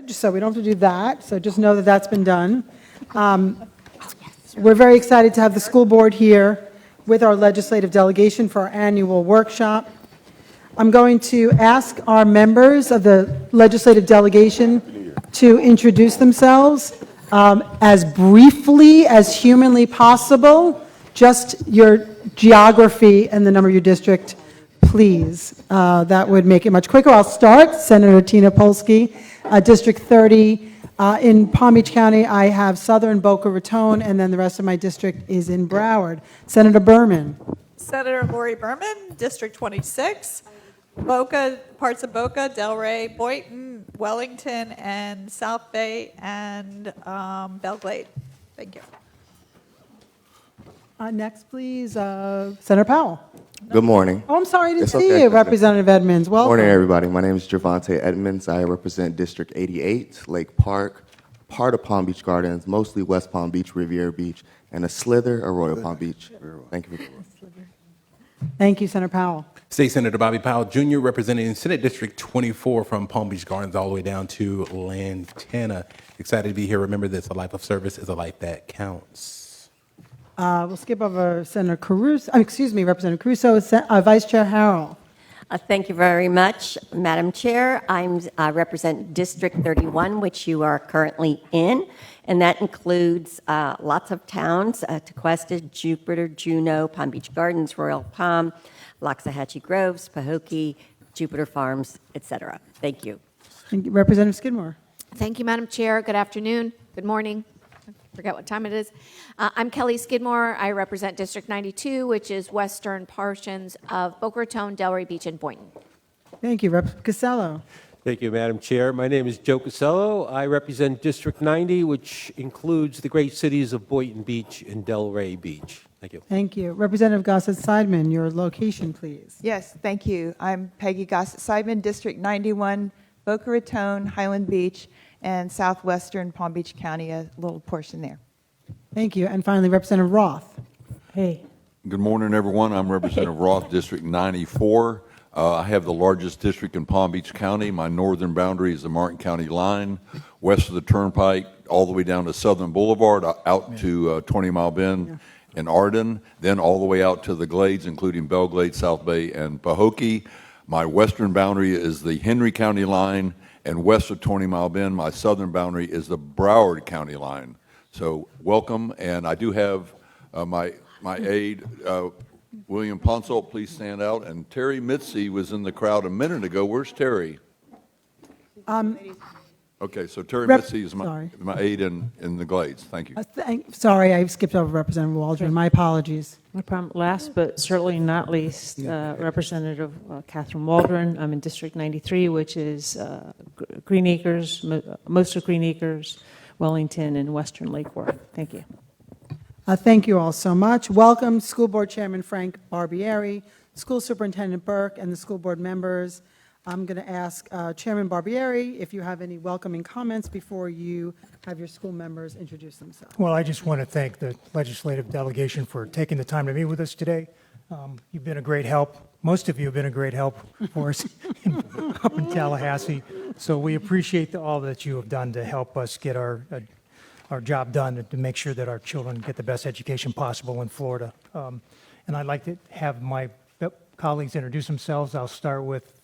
So we don't have to do that, so just know that that's been done. We're very excited to have the school board here with our legislative delegation for our annual workshop. I'm going to ask our members of the legislative delegation to introduce themselves as briefly as humanly possible, just your geography and the number of your district, please. That would make it much quicker. I'll start. Senator Tina Polsky, District 30. In Palm Beach County, I have Southern Boca Raton, and then the rest of my district is in Broward. Senator Berman. Senator Lori Berman, District 26. Boca, parts of Boca, Delray, Boynton, Wellington, and South Bay, and Belglade. Thank you. Next, please, Senator Powell. Good morning. Oh, I'm sorry, I didn't It's see okay. you, Representative Edmonds. Welcome. Good morning, everybody. My name is Javante Edmonds. I represent District 88, Lake Park, part of Palm Beach Gardens, mostly West Palm Beach, Riviera Beach, and a slither of Royal Palm Beach. Thank you. Thank you, Senator Powell. State Senator Bobby Powell Jr., representing Senate District 24 from Palm Beach Gardens all the way down to Lantana. Excited to be here. Remember this, a life of service is a life that counts. We'll skip over Senator Caruso, Representative Caruso, Vice Chair Harrell. Thank you very much, Madam Chair. I represent District 31, which you are currently in, and that includes lots of towns, Tequesta, Jupiter, Juneau, Palm Beach Gardens, Royal Palm, Loxahatchee Groves, Pahokee, Jupiter Farms, etc. Thank you. Thank you. Representative Skidmore. Thank you, Madam Chair. Good afternoon. Good morning. I forget what time it is. I'm Kelly Skidmore. I represent District 92, which is western portions of Boca Raton, Delray Beach, and Boynton. Thank you. Rep. Casello. Thank you, Madam Chair. My name is Joe Casello. I represent District 90, which includes the great cities of Boynton Beach and Delray Beach. Thank you. Thank you. Representative Gossett-Seidman, your location, please. Yes, thank you. I'm Peggy Gossett-Seidman, District 91, Boca Raton, Highland Beach, and southwestern Palm Beach County, a little portion there. Thank you. And finally, Representative Roth. Hey. Good morning, everyone. I'm Representative Roth, District 94. I have the largest district in Palm Beach County. My northern boundary is the Martin County line, west of the Turnpike, all the way down to Southern Boulevard, out to 20 Mile Bend and Arden, then all the way out to the Glades, including Belglade, South Bay, and Pahokee. My western boundary is the Henry County line, and west of 20 Mile Bend, my southern boundary is the Broward County line. So welcome, and I do have my aide, William Ponsult, please stand out, and Terry Mitzi was in the crowd a minute ago. Where's Terry? Okay, so Terry Mitzi is my aide in the Glades. Thank you. Sorry, I skipped over Representative Waldron. My apologies. No problem. Last but certainly not least, Representative Catherine Waldron. I'm in District 93, which is Green Acres, most of Green Acres, Wellington, and Western Lake Worth. Thank you. Thank you all so much. Welcome, School Board Chairman Frank Barbieri, School Superintendent Burke, and the school board members. I'm going to ask Chairman Barbieri if you have any welcoming comments before you have your school members introduce themselves. Well, I just want to thank the legislative delegation for taking the time to meet with us today. You've been a great help. Most of you have been a great help for us up in Tallahassee. So we appreciate all that you have done to help us get our job done and to make sure that our children get the best education possible in Florida. And I'd like to have my colleagues introduce themselves. I'll start with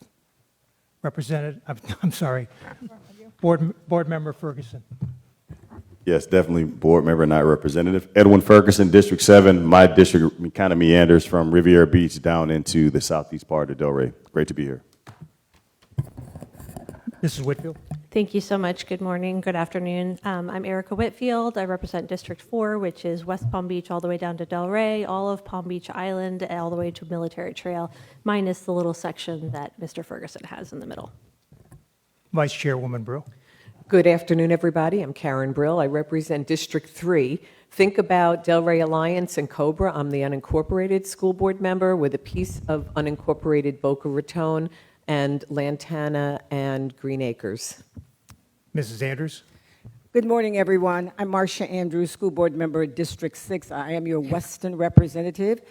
Board Member Ferguson. Yes, definitely board member, not representative. Edwin Ferguson, District 7. My district kind of meanders from Riviera Beach down into the southeast part of Delray. Great to be here. Mrs. Whitfield. Thank you so much. Good morning, good afternoon. I'm Erica Whitfield. I represent District 4, which is West Palm Beach all the way down to Delray, all of Palm Beach Island, all the way to Military Trail, minus the little section that Mr. Ferguson has in the middle. Vice Chairwoman Brill. Good afternoon, everybody. I'm Karen Brill. I represent District 3. Think about Delray Alliance and Cobra. I'm the unincorporated school board member with a piece of unincorporated Boca Raton and Lantana and Green Acres. Mrs. Andrews. Good morning, everyone. I'm Marcia Andrews, school board member at District 6. I am your Western representative.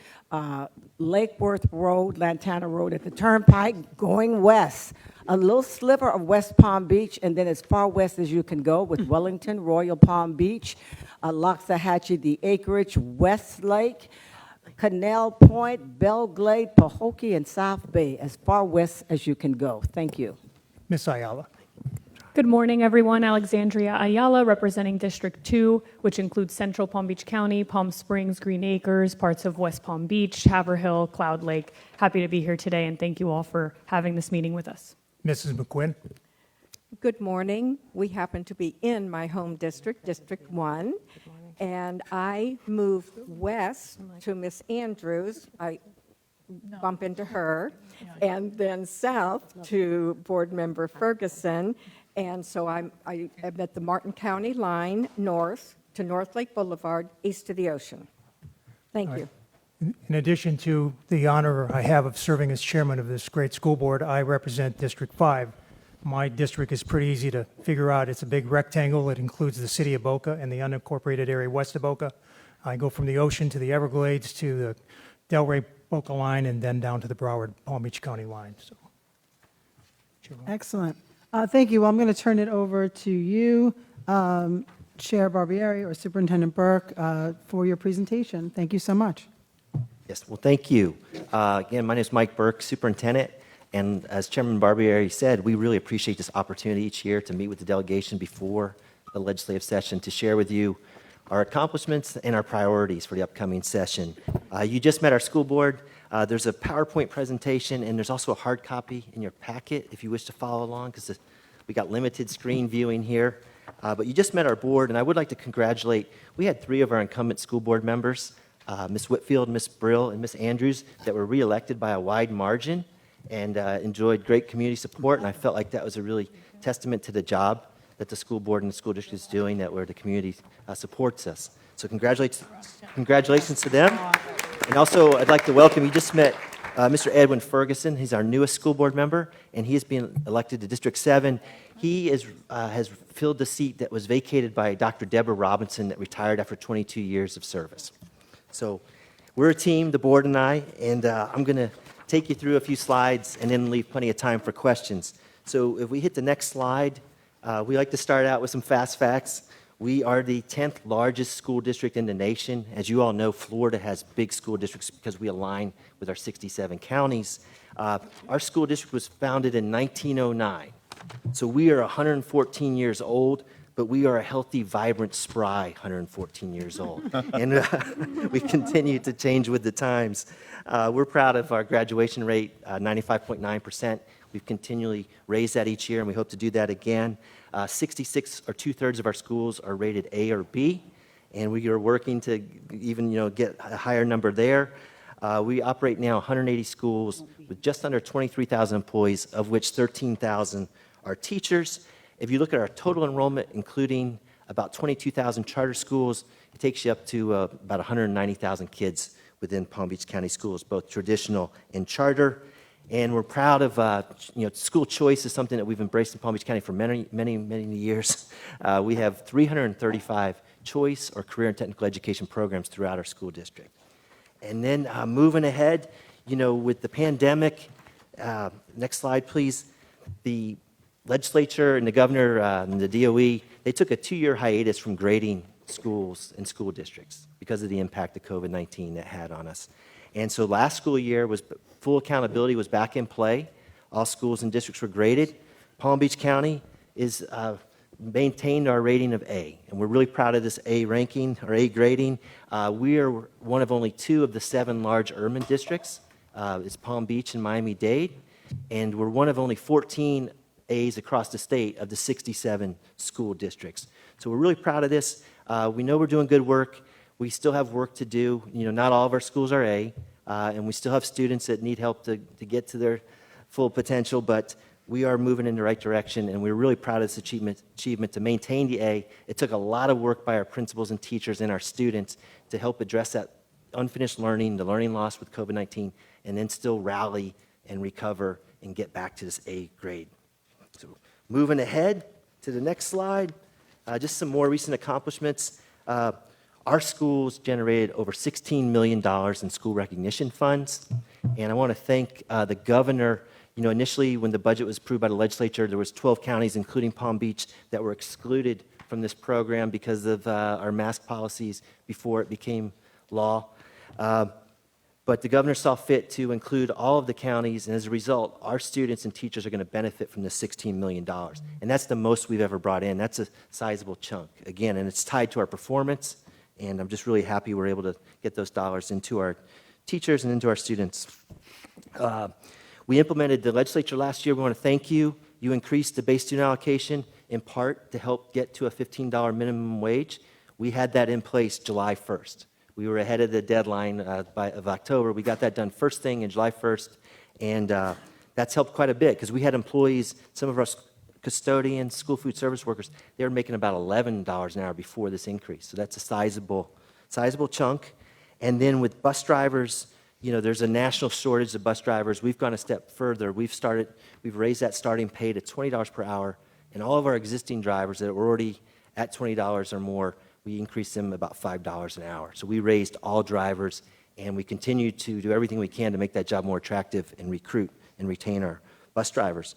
Lake Worth Road, Lantana Road at the Turnpike, going west. a little sliver of West Palm Beach, and then as far west as you can go with Wellington, Royal Palm Beach, Loxahatchee, the acreage, Westlake, Canal Point, Belglade, Pahokee, and South Bay, as far west as you can go. Thank you. Ms. Ayala. Good morning, everyone. Alexandria Ayala, representing District 2, which includes Central Palm Beach County, Palm Springs, Green Acres, parts of West Palm Beach, Haverhill, Cloud Lake. Happy to be here today, and thank you all for having this meeting with us. Mrs. McQuinn. Good morning. We happen to be in my home district, District 1, and I moved west to Miss Andrews. I bump into her, and then south to Board Member Ferguson. And so I am at the Martin County line, north to North Lake Boulevard, east of the ocean. Thank you. In addition to the honor I have of serving as chairman of this great school board, I represent District 5. My district is pretty easy to figure out. It's a big rectangle. It includes the city of Boca and the unincorporated area west of Boca. I go from the ocean to the Everglades to the Delray Boca line and then down to the Broward Palm Beach County line. So, Excellent. Thank you. Well, I'm going to turn it over to you, Chair Barbieri or Superintendent Burke, for your presentation. Thank you so much. Yes, well, thank you. Again, my name is Mike Burke, Superintendent, and as Chairman Barbieri said, we really appreciate this opportunity each year to meet with the delegation before the legislative session to share with you our accomplishments and our priorities for the upcoming session. You just met our school board. There's a PowerPoint presentation, and there's also a hard copy in your packet if you wish to follow along, because we got limited screen viewing here. But you just met our board, and I would like to congratulate, we had 3 of our incumbent school board members, Ms. Whitfield, Ms. Brill, and Ms. Andrews, that were reelected by a wide margin and enjoyed great community support, and I felt like that was a really testament to the job that the school board and the school district is doing, that where the community supports us. So congratulations to them. And also, I'd like to welcome, you just met Mr. Edwin Ferguson. He's our newest school board member, and he is being elected to District 7. He has filled the seat that was vacated by Dr. Deborah Robinson that retired after 22 years of service. So we're a team, the board and I, and I'm going to take you through a few slides and then leave plenty of time for questions. So if we hit the next slide, we like to start out with some fast facts. We are the 10th largest school district in the nation. As you all know, Florida has big school districts because we align with our 67 counties. Our school district was founded in 1909. So we are 114 years old, but we are a healthy, vibrant, spry 114 years old. And we continue to change with the times. We're proud of our graduation rate, 95.9%. We've continually raised that each year, and we hope to do that again. 66 or 2/3 of our schools are rated A or B, and we are working to even get a higher number there. We operate now 180 schools with just under 23,000 employees, of which 13,000 are teachers. If you look at our total enrollment, including about 22,000 charter schools, it takes you up to about 190,000 kids within Palm Beach County schools, both traditional and charter. And we're proud of, school choice is something that we've embraced in Palm Beach County for many, many, many years. We have 335 choice or career and technical education programs throughout our school district. And then moving ahead, with the pandemic, next slide, please. The legislature and the governor and the DOE, they took a 2-year hiatus from grading schools and school districts because of the impact of COVID-19 that had on us. And so last school year was full accountability was back in play. All schools and districts were graded. Palm Beach County is maintained our rating of A, and we're really proud of this A ranking or A grading. We are one of only 2 of the 7 large urban districts. It's Palm Beach and Miami-Dade, and we're one of only 14 A's across the state of the 67 school districts. So we're really proud of this. We know we're doing good work. We still have work to do. Not all of our schools are A, and we still have students that need help to get to their full potential, but we are moving in the right direction, and we're really proud of this achievement to maintain the A. It took a lot of work by our principals and teachers and our students to help address that unfinished learning, the learning loss with COVID-19, and then still rally and recover and get back to this A grade. So moving ahead to the next slide, just some more recent accomplishments. Our schools generated over $16 million in school recognition funds, and I want to thank the governor. Initially, when the budget was approved by the legislature, there was 12 counties, including Palm Beach, that were excluded from this program because of our mask policies before it became law. But the governor saw fit to include all of the counties, and as a result, our students and teachers are going to benefit from the $16 million. And that's the most we've ever brought in. That's a sizable chunk, again, and it's tied to our performance, and I'm just really happy we're able to get those dollars into our teachers and into our students. We implemented the legislature last year. We want to thank you. You increased the base student allocation in part to help get to a $15 minimum wage. We had that in place July 1st. We were ahead of the deadline of October. We got that done first thing in July 1st, and that's helped quite a bit because we had employees, some of our custodians, school food service workers, they were making about $11 an hour before this increase. So that's a sizable chunk. And then with bus drivers, there's a national shortage of bus drivers. We've gone a step further. We've raised that starting pay to $20 per hour, and all of our existing drivers that were already at $20 or more, we increased them about $5 an hour. So we raised all drivers, and we continue to do everything we can to make that job more attractive and recruit and retain our bus drivers.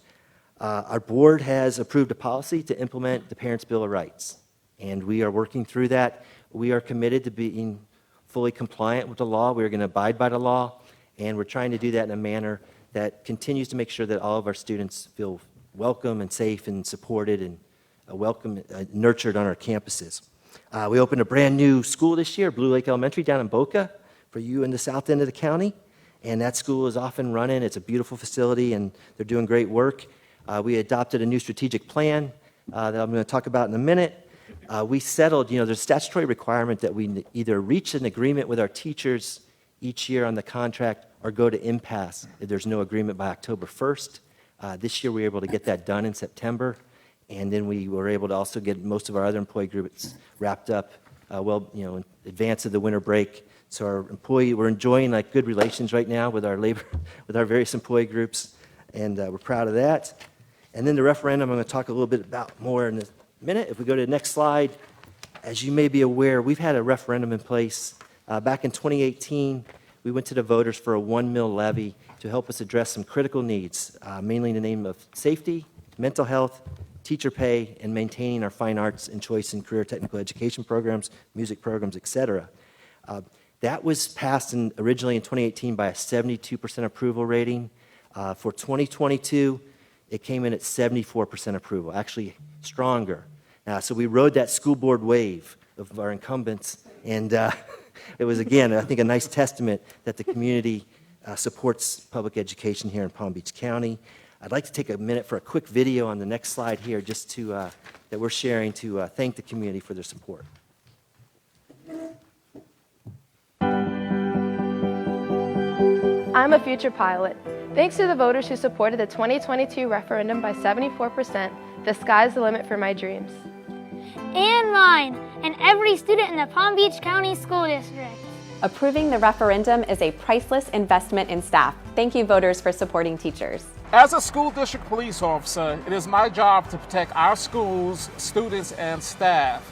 Our board has approved a policy to implement the Parents' Bill of Rights, and we are working through that. We are committed to being fully compliant with the law. We are going to abide by the law, and we're trying to do that in a manner that continues to make sure that all of our students feel welcome and safe and supported and nurtured on our campuses. We opened a brand new school this year, Blue Lake Elementary down in Boca, for you in the south end of the county. And that school is off and running. It's a beautiful facility, and they're doing great work. We adopted a new strategic plan that I'm going to talk about in a minute. We settled, there's a statutory requirement that we either reach an agreement with our teachers each year on the contract or go to impasse if there's no agreement by October 1st. This year we were able to get that done in September. And then we were able to also get most of our other employee groups wrapped up in advance of the winter break. So we're enjoying good relations right now with our various employee groups, and we're proud of that. And then the referendum, I'm going to talk a little bit about more in a minute. If we go to the next slide, as you may be aware, we've had a referendum in place. Back in 2018, we went to the voters for a $1 levy to help us address some critical needs, mainly in the name of safety, mental health, teacher pay, and maintaining our fine arts and choice and career technical education programs, music programs, et cetera. That was passed originally in 2018 by a 72% approval rating. For 2022, it came in at 74% approval, actually stronger. So we rode that school board wave of our incumbents, and it was, again, I think, a nice testament that the community supports public education here in Palm Beach County. I'd like to take a minute for a quick video on the next slide here, just to that we're sharing to thank the community for their support. I'm a future pilot. Thanks to the voters who supported the 2022 referendum by 74%, the sky's the limit for my dreams. And mine, and every student in the Palm Beach County School District. Approving the referendum is a priceless investment in staff. Thank you, voters, for supporting teachers. As a school district police officer, it is my job to protect our schools, students, and staff.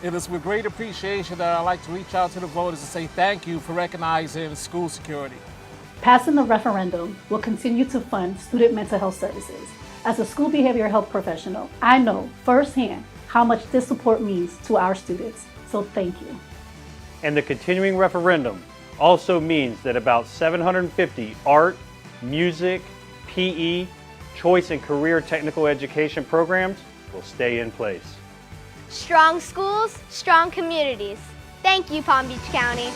It is with great appreciation that I'd like to reach out to the voters and say thank you for recognizing school security. Passing the referendum will continue to fund student mental health services. As a school behavioral health professional, I know firsthand how much this support means to our students. So thank you. And the continuing referendum also means that about 750 art, music, PE, choice and career technical education programs will stay in place. Strong schools, strong communities. Thank you, Palm Beach County.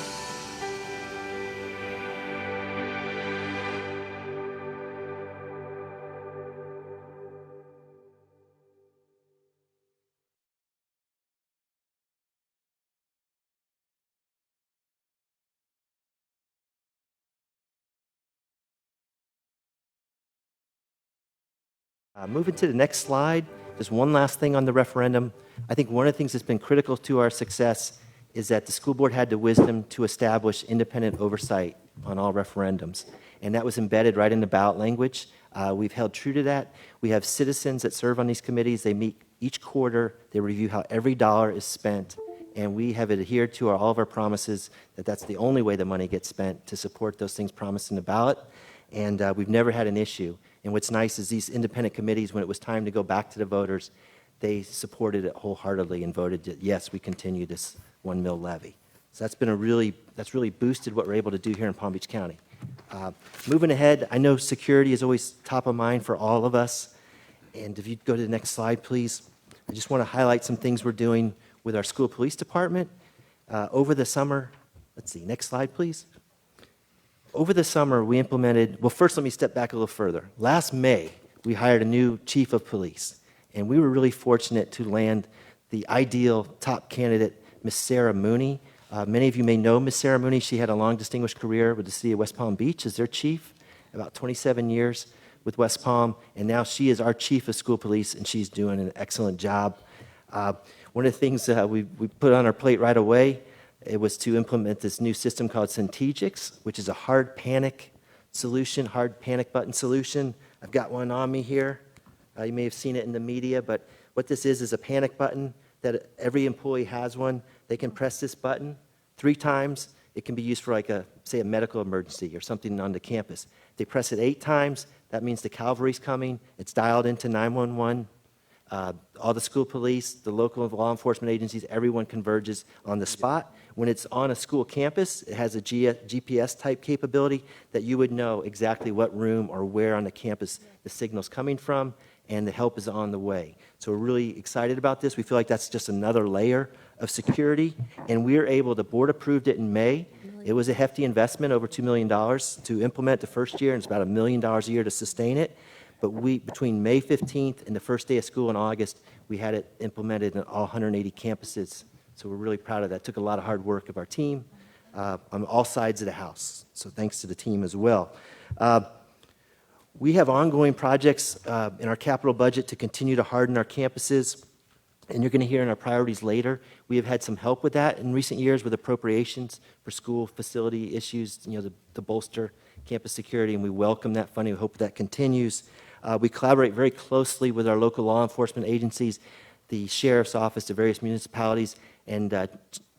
Moving to the next slide, just one last thing on the referendum. I think one of the things that's been critical to our success is that the school board had the wisdom to establish independent oversight on all referendums. And that was embedded right in the ballot language. We've held true to that. We have citizens that serve on these committees. They meet each quarter. They review how every dollar is spent. And we have adhered to all of our promises that that's the only way the money gets spent, to support those things promised in the ballot. And we've never had an issue. And what's nice is these independent committees, when it was time to go back to the voters, they supported it wholeheartedly and voted that, yes, we continue this 1 mil levy. So that's really boosted what we're able to do here in Palm Beach County. Moving ahead, I know security is always top of mind for all of us. And if you go to the next slide, please. I just want to highlight some things we're doing with our school police department. Over the summer, let's see, next slide, please. Over the summer, we implemented, well, first let me step back a little further. Last May, we hired a new chief of police, and we were really fortunate to land the ideal top candidate, Miss Sarah Mooney. Many of you may know Miss Sarah Mooney. She had a long, distinguished career with the city of West Palm Beach as their chief, about 27 years with West Palm, and now she is our chief of school police, and she's doing an excellent job. One of the things we put on our plate right away, it was to implement this new system called Centegix, which is a hard panic solution, hard panic button solution. I've got one on me here. You may have seen it in the media, but what this is a panic button that every employee has one. They can press this button 3 times. It can be used for like say a medical emergency or something on the campus. They press it 8 times. That means the cavalry's coming. It's dialed into 911. All the school police, the local law enforcement agencies, everyone converges on the spot. When it's on a school campus, it has a GPS type capability that you would know exactly what room or where on the campus the signal's coming from, and the help is on the way. So we're really excited about this. We feel like that's just another layer of security, and we were able, the board approved it in May. It was a hefty investment, over $2 million to implement the first year, and it's about $1 million a year to sustain it. But between May 15th and the first day of school in August, we had it implemented in all 180 campuses. So we're really proud of that. It took a lot of hard work of our team on all sides of the house. So thanks to the team as well. We have ongoing projects in our capital budget to continue to harden our campuses. And you're going to hear in our priorities later, we have had some help with that in recent years with appropriations for school facility issues, to bolster campus security, and we welcome that funding. We hope that continues. We collaborate very closely with our local law enforcement agencies, the sheriff's office, the various municipalities, and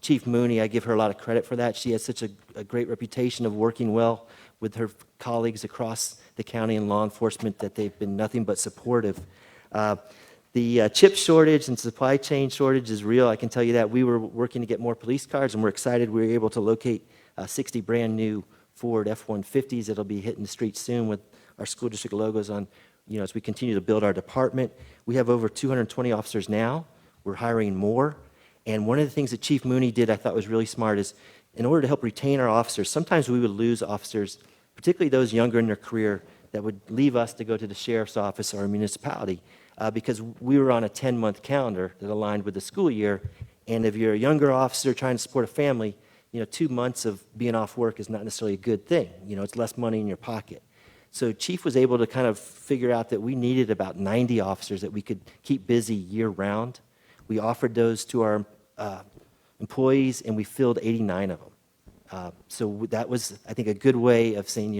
Chief Mooney, I give her a lot of credit for that. She has such a great reputation of working well with her colleagues across the county and law enforcement that they've been nothing but supportive. The chip shortage and supply chain shortage is real, I can tell you that. We were working to get more police cars, and we're excited we were able to locate 60 brand new Ford F-150s that'll be hitting the streets soon with our school district logos on, as we continue to build our department. We have over 220 officers now. We're hiring more. And one of the things that Chief Mooney did I thought was really smart is, in order to help retain our officers, sometimes we would lose officers, particularly those younger in their career, that would leave us to go to the sheriff's office or a municipality because we were on a 10-month calendar that aligned with the school year. And if you're a younger officer trying to support a family, 2 months of being off work is not necessarily a good thing. It's less money in your pocket. So Chief was able to kind of figure out that we needed about 90 officers that we could keep busy year-round. We offered those to our employees, and we filled 89 of them. So that was, I think, a good way of saying,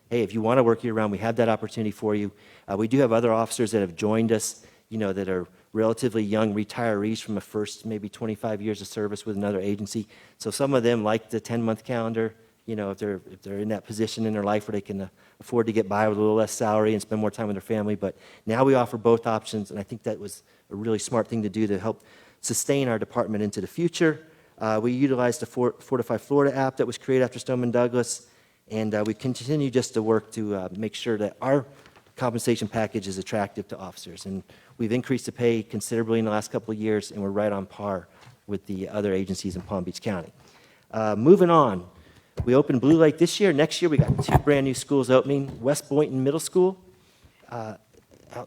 hey, if you want to work year-round, we have that opportunity for you. We do have other officers that have joined us, that are relatively young retirees from the first maybe 25 years of service with another agency. So some of them like the 10-month calendar, if they're in that position in their life where they can afford to get by with a little less salary and spend more time with their family. But now we offer both options, and I think that was a really smart thing to do to help sustain our department into the future. We utilized the Fortify Florida app that was created after Stoneman Douglas, and we continue just to work to make sure that our compensation package is attractive to officers. And we've increased the pay considerably in the last couple of years, and we're right on par with the other agencies in Palm Beach County. Moving on, we opened Blue Lake this year. Next year, we got 2 brand new schools opening. West Boynton Middle School, out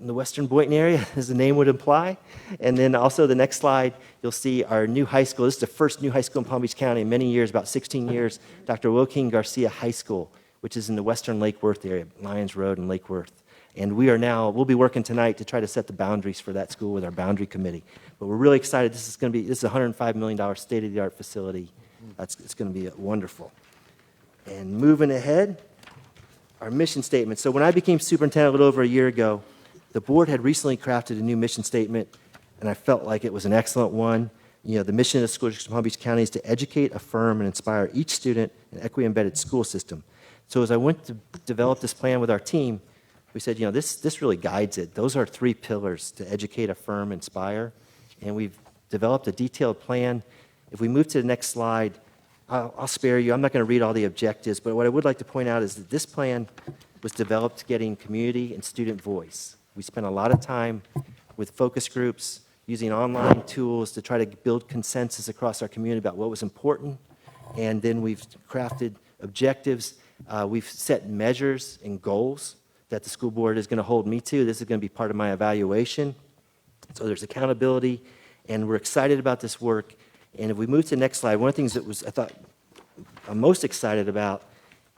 in the western Boynton area, as the name would imply. And then also the next slide, you'll see our new high school. This is the first new high school in Palm Beach County in many years, about 16 years, Dr. Joaquin Garcia High School, which is in the western Lake Worth area, Lyons Road and Lake Worth. And we'll be working tonight to try to set the boundaries for that school with our boundary committee. But we're really excited. This is a $105 million state-of-the-art facility. It's going to be wonderful. And moving ahead, our mission statement. So when I became superintendent a little over a year ago, the board had recently crafted a new mission statement, and I felt like it was an excellent one. The mission of the School District of Palm Beach County is to educate, affirm, and inspire each student in an equity-embedded school system. So as I went to develop this plan with our team, we said, this really guides it. Those are 3 pillars: to educate, affirm, inspire. And we've developed a detailed plan. If we move to the next slide, I'll spare you. I'm not going to read all the objectives, but what I would like to point out is that this plan was developed getting community and student voice. We spent a lot of time with focus groups, using online tools to try to build consensus across our community about what was important, and then we've crafted objectives. We've set measures and goals that the school board is going to hold me to. This is going to be part of my evaluation. So there's accountability, and we're excited about this work. And if we move to the next slide, one of the things that I thought I'm most excited about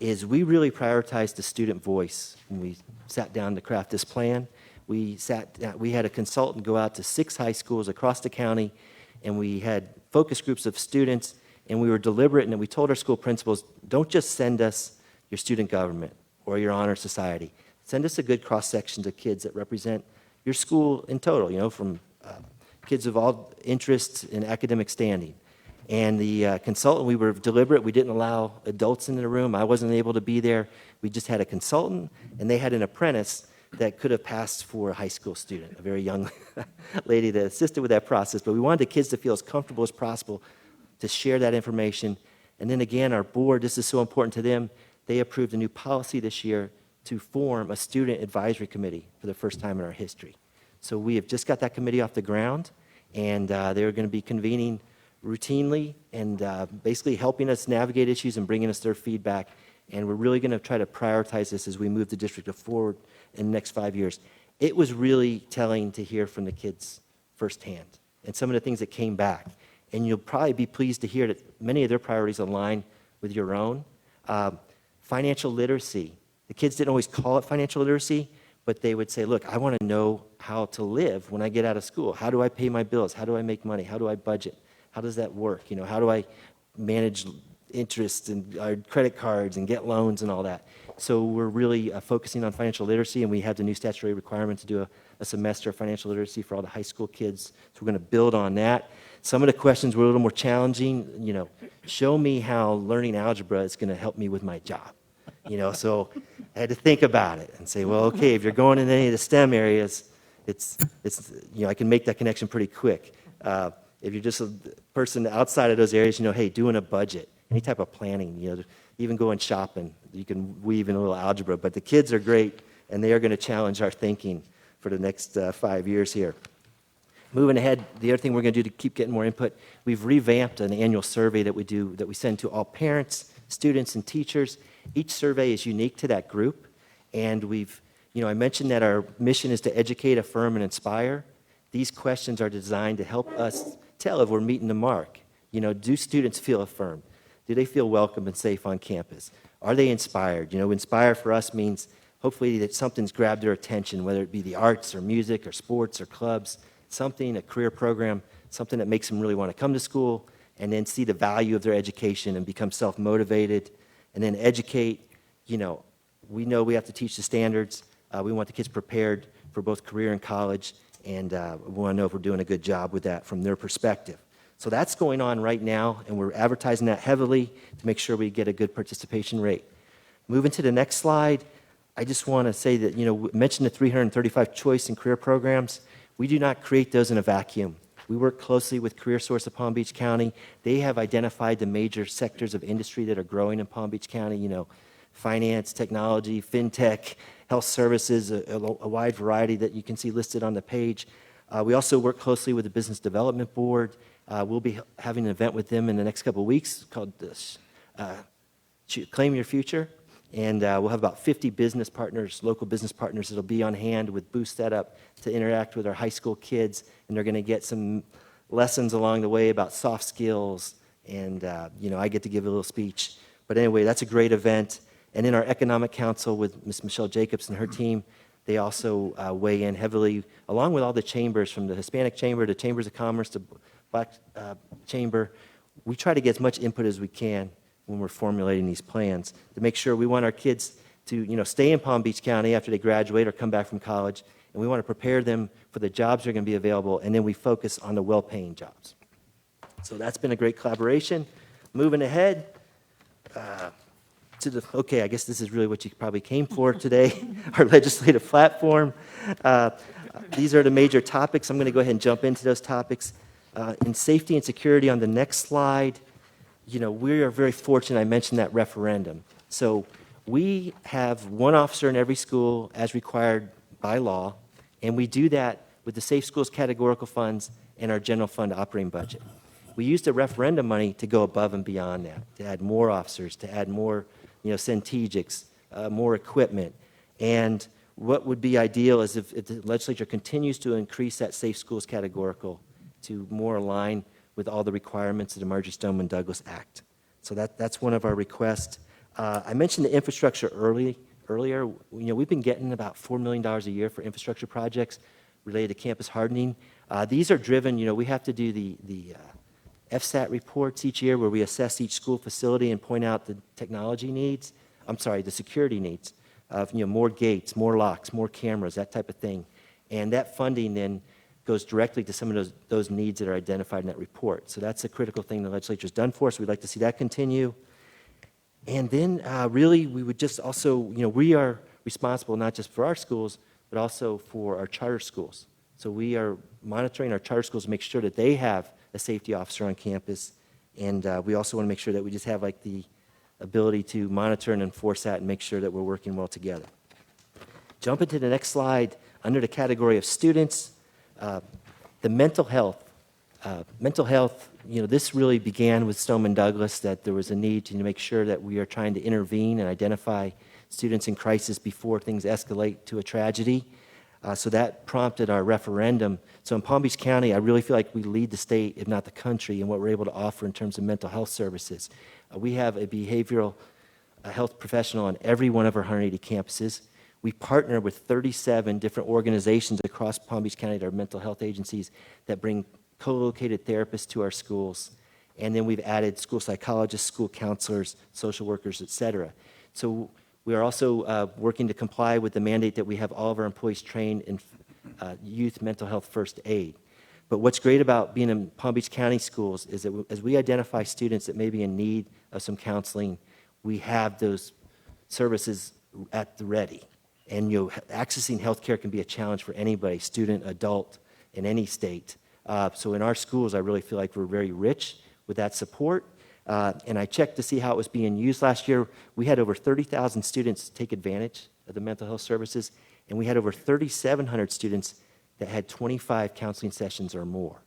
is we really prioritized the student voice when we sat down to craft this plan. We had a consultant go out to 6 high schools across the county, and we had focus groups of students, and we were deliberate, and we told our school principals, don't just send us your student government or your honor society. Send us a good cross-section of kids that represent your school in total, from kids of all interests and academic standing. And the consultant, we were deliberate. We didn't allow adults in the room. I wasn't able to be there. We just had a consultant, and they had an apprentice that could have passed for a high school student, a very young lady that assisted with that process. But we wanted the kids to feel as comfortable as possible to share that information. And then again, our board, this is so important to them, they approved a new policy this year to form a student advisory committee for the first time in our history. So we have just got that committee off the ground, and they're going to be convening routinely and basically helping us navigate issues and bringing us their feedback. And we're really going to try to prioritize this as we move the district forward in the next 5 years. It was really telling to hear from the kids firsthand and some of the things that came back. And you'll probably be pleased to hear that many of their priorities align with your own. Financial literacy. The kids didn't always call it financial literacy, but they would say, look, I want to know how to live when I get out of school. How do I pay my bills? How do I make money? How do I budget? How does that work? How do I manage interest and credit cards and get loans and all that? So we're really focusing on financial literacy, and we have the new statutory requirement to do a semester of financial literacy for all the high school kids. So we're going to build on that. Some of the questions were a little more challenging. Show me how learning algebra is going to help me with my job. So I had to think about it and say, well, okay, if you're going in any of the STEM areas, it's I can make that connection pretty quick. If you're just a person outside of those areas, hey, doing a budget, any type of planning, even going shopping, you can weave in a little algebra. But the kids are great, and they are going to challenge our thinking for the next 5 years here. Moving ahead, the other thing we're going to do to keep getting more input, we've revamped an annual survey that we send to all parents, students, and teachers. Each survey is unique to that group, and I mentioned that our mission is to educate, affirm, and inspire. These questions are designed to help us tell if we're meeting the mark. Do students feel affirmed? Do they feel welcome and safe on campus? Are they inspired? Inspire for us means hopefully that something's grabbed their attention, whether it be the arts or music or sports or clubs, something, a career program, something that makes them really want to come to school and then see the value of their education and become self-motivated. And then educate, we know we have to teach the standards. We want the kids prepared for both career and college, and we want to know if we're doing a good job with that from their perspective. So that's going on right now, and we're advertising that heavily to make sure we get a good participation rate. Moving to the next slide, I just want to say that, we mentioned the 335 choice and career programs. We do not create those in a vacuum. We work closely with CareerSource of Palm Beach County. They have identified the major sectors of industry that are growing in Palm Beach County, finance, technology, fintech, health services, a wide variety that you can see listed on the page. We also work closely with the Business Development Board. We'll be having an event with them in the next couple of weeks called Claim Your Future. And we'll have about 50 business partners, local business partners that'll be on hand with booths set up to interact with our high school kids. And they're going to get some lessons along the way about soft skills. And, I get to give a little speech. But anyway, that's a great event. And in our Economic Council with Ms. Michelle Jacobs and her team, they also weigh in heavily, along with all the chambers, from the Hispanic Chamber to Chambers of Commerce to Black Chamber. We try to get as much input as we can when we're formulating these plans to make sure we want our kids to, stay in Palm Beach County after they graduate or come back from college, and we want to prepare them for the jobs that are going to be available, and then we focus on the well-paying jobs. So that's been a great collaboration. Moving ahead, okay, I guess this is really what you probably came for today, our legislative platform. These are the major topics. I'm going to go ahead and jump into those topics. In safety and security on the next slide, we are very fortunate. I mentioned that referendum. So we have one officer in every school as required by law, and we do that with the Safe Schools categorical funds and our general fund operating budget. We used the referendum money to go above and beyond that, to add more officers, to add more, Centegics, more equipment. And what would be ideal is if the legislature continues to increase that Safe Schools categorical to more align with all the requirements of the Marjorie Stoneman Douglas Act. So that's one of our requests. I mentioned the infrastructure earlier. We've been getting about $4 million a year for infrastructure projects related to campus hardening. These are driven, we have to do the FSAT reports each year where we assess each school facility and point out the technology needs, the security needs of, more gates, more locks, more cameras, that type of thing. And that funding then goes directly to some of those needs that are identified in that report. So that's a critical thing the legislature's done for us. We'd like to see that continue. And then really we would just also, we are responsible not just for our schools, but also for our charter schools. So we are monitoring our charter schools to make sure that they have a safety officer on campus. And we also want to make sure that we just have the ability to monitor and enforce that and make sure that we're working well together. Jump into the next slide. Under the category of students, the mental health. This really began with Stoneman Douglas, that there was a need to make sure that we are trying to intervene and identify students in crisis before things escalate to a tragedy. So that prompted our referendum. So in Palm Beach County, I really feel like we lead the state, if not the country, in what we're able to offer in terms of mental health services. We have a behavioral health professional on every one of our 180 campuses. We partner with 37 different organizations across Palm Beach County that are mental health agencies that bring co-located therapists to our schools. And then we've added school psychologists, school counselors, social workers, et cetera. So we are also working to comply with the mandate that we have all of our employees trained in youth mental health first aid. But what's great about being in Palm Beach County schools is that as we identify students that may be in need of some counseling, we have those services at the ready. And accessing health care can be a challenge for anybody, student, adult, in any state. So in our schools, I really feel like we're very rich with that support. And I checked to see how it was being used last year. We had over 30,000 students take advantage of the mental health services, and we had over 3,700 students that had 25 counseling sessions or more.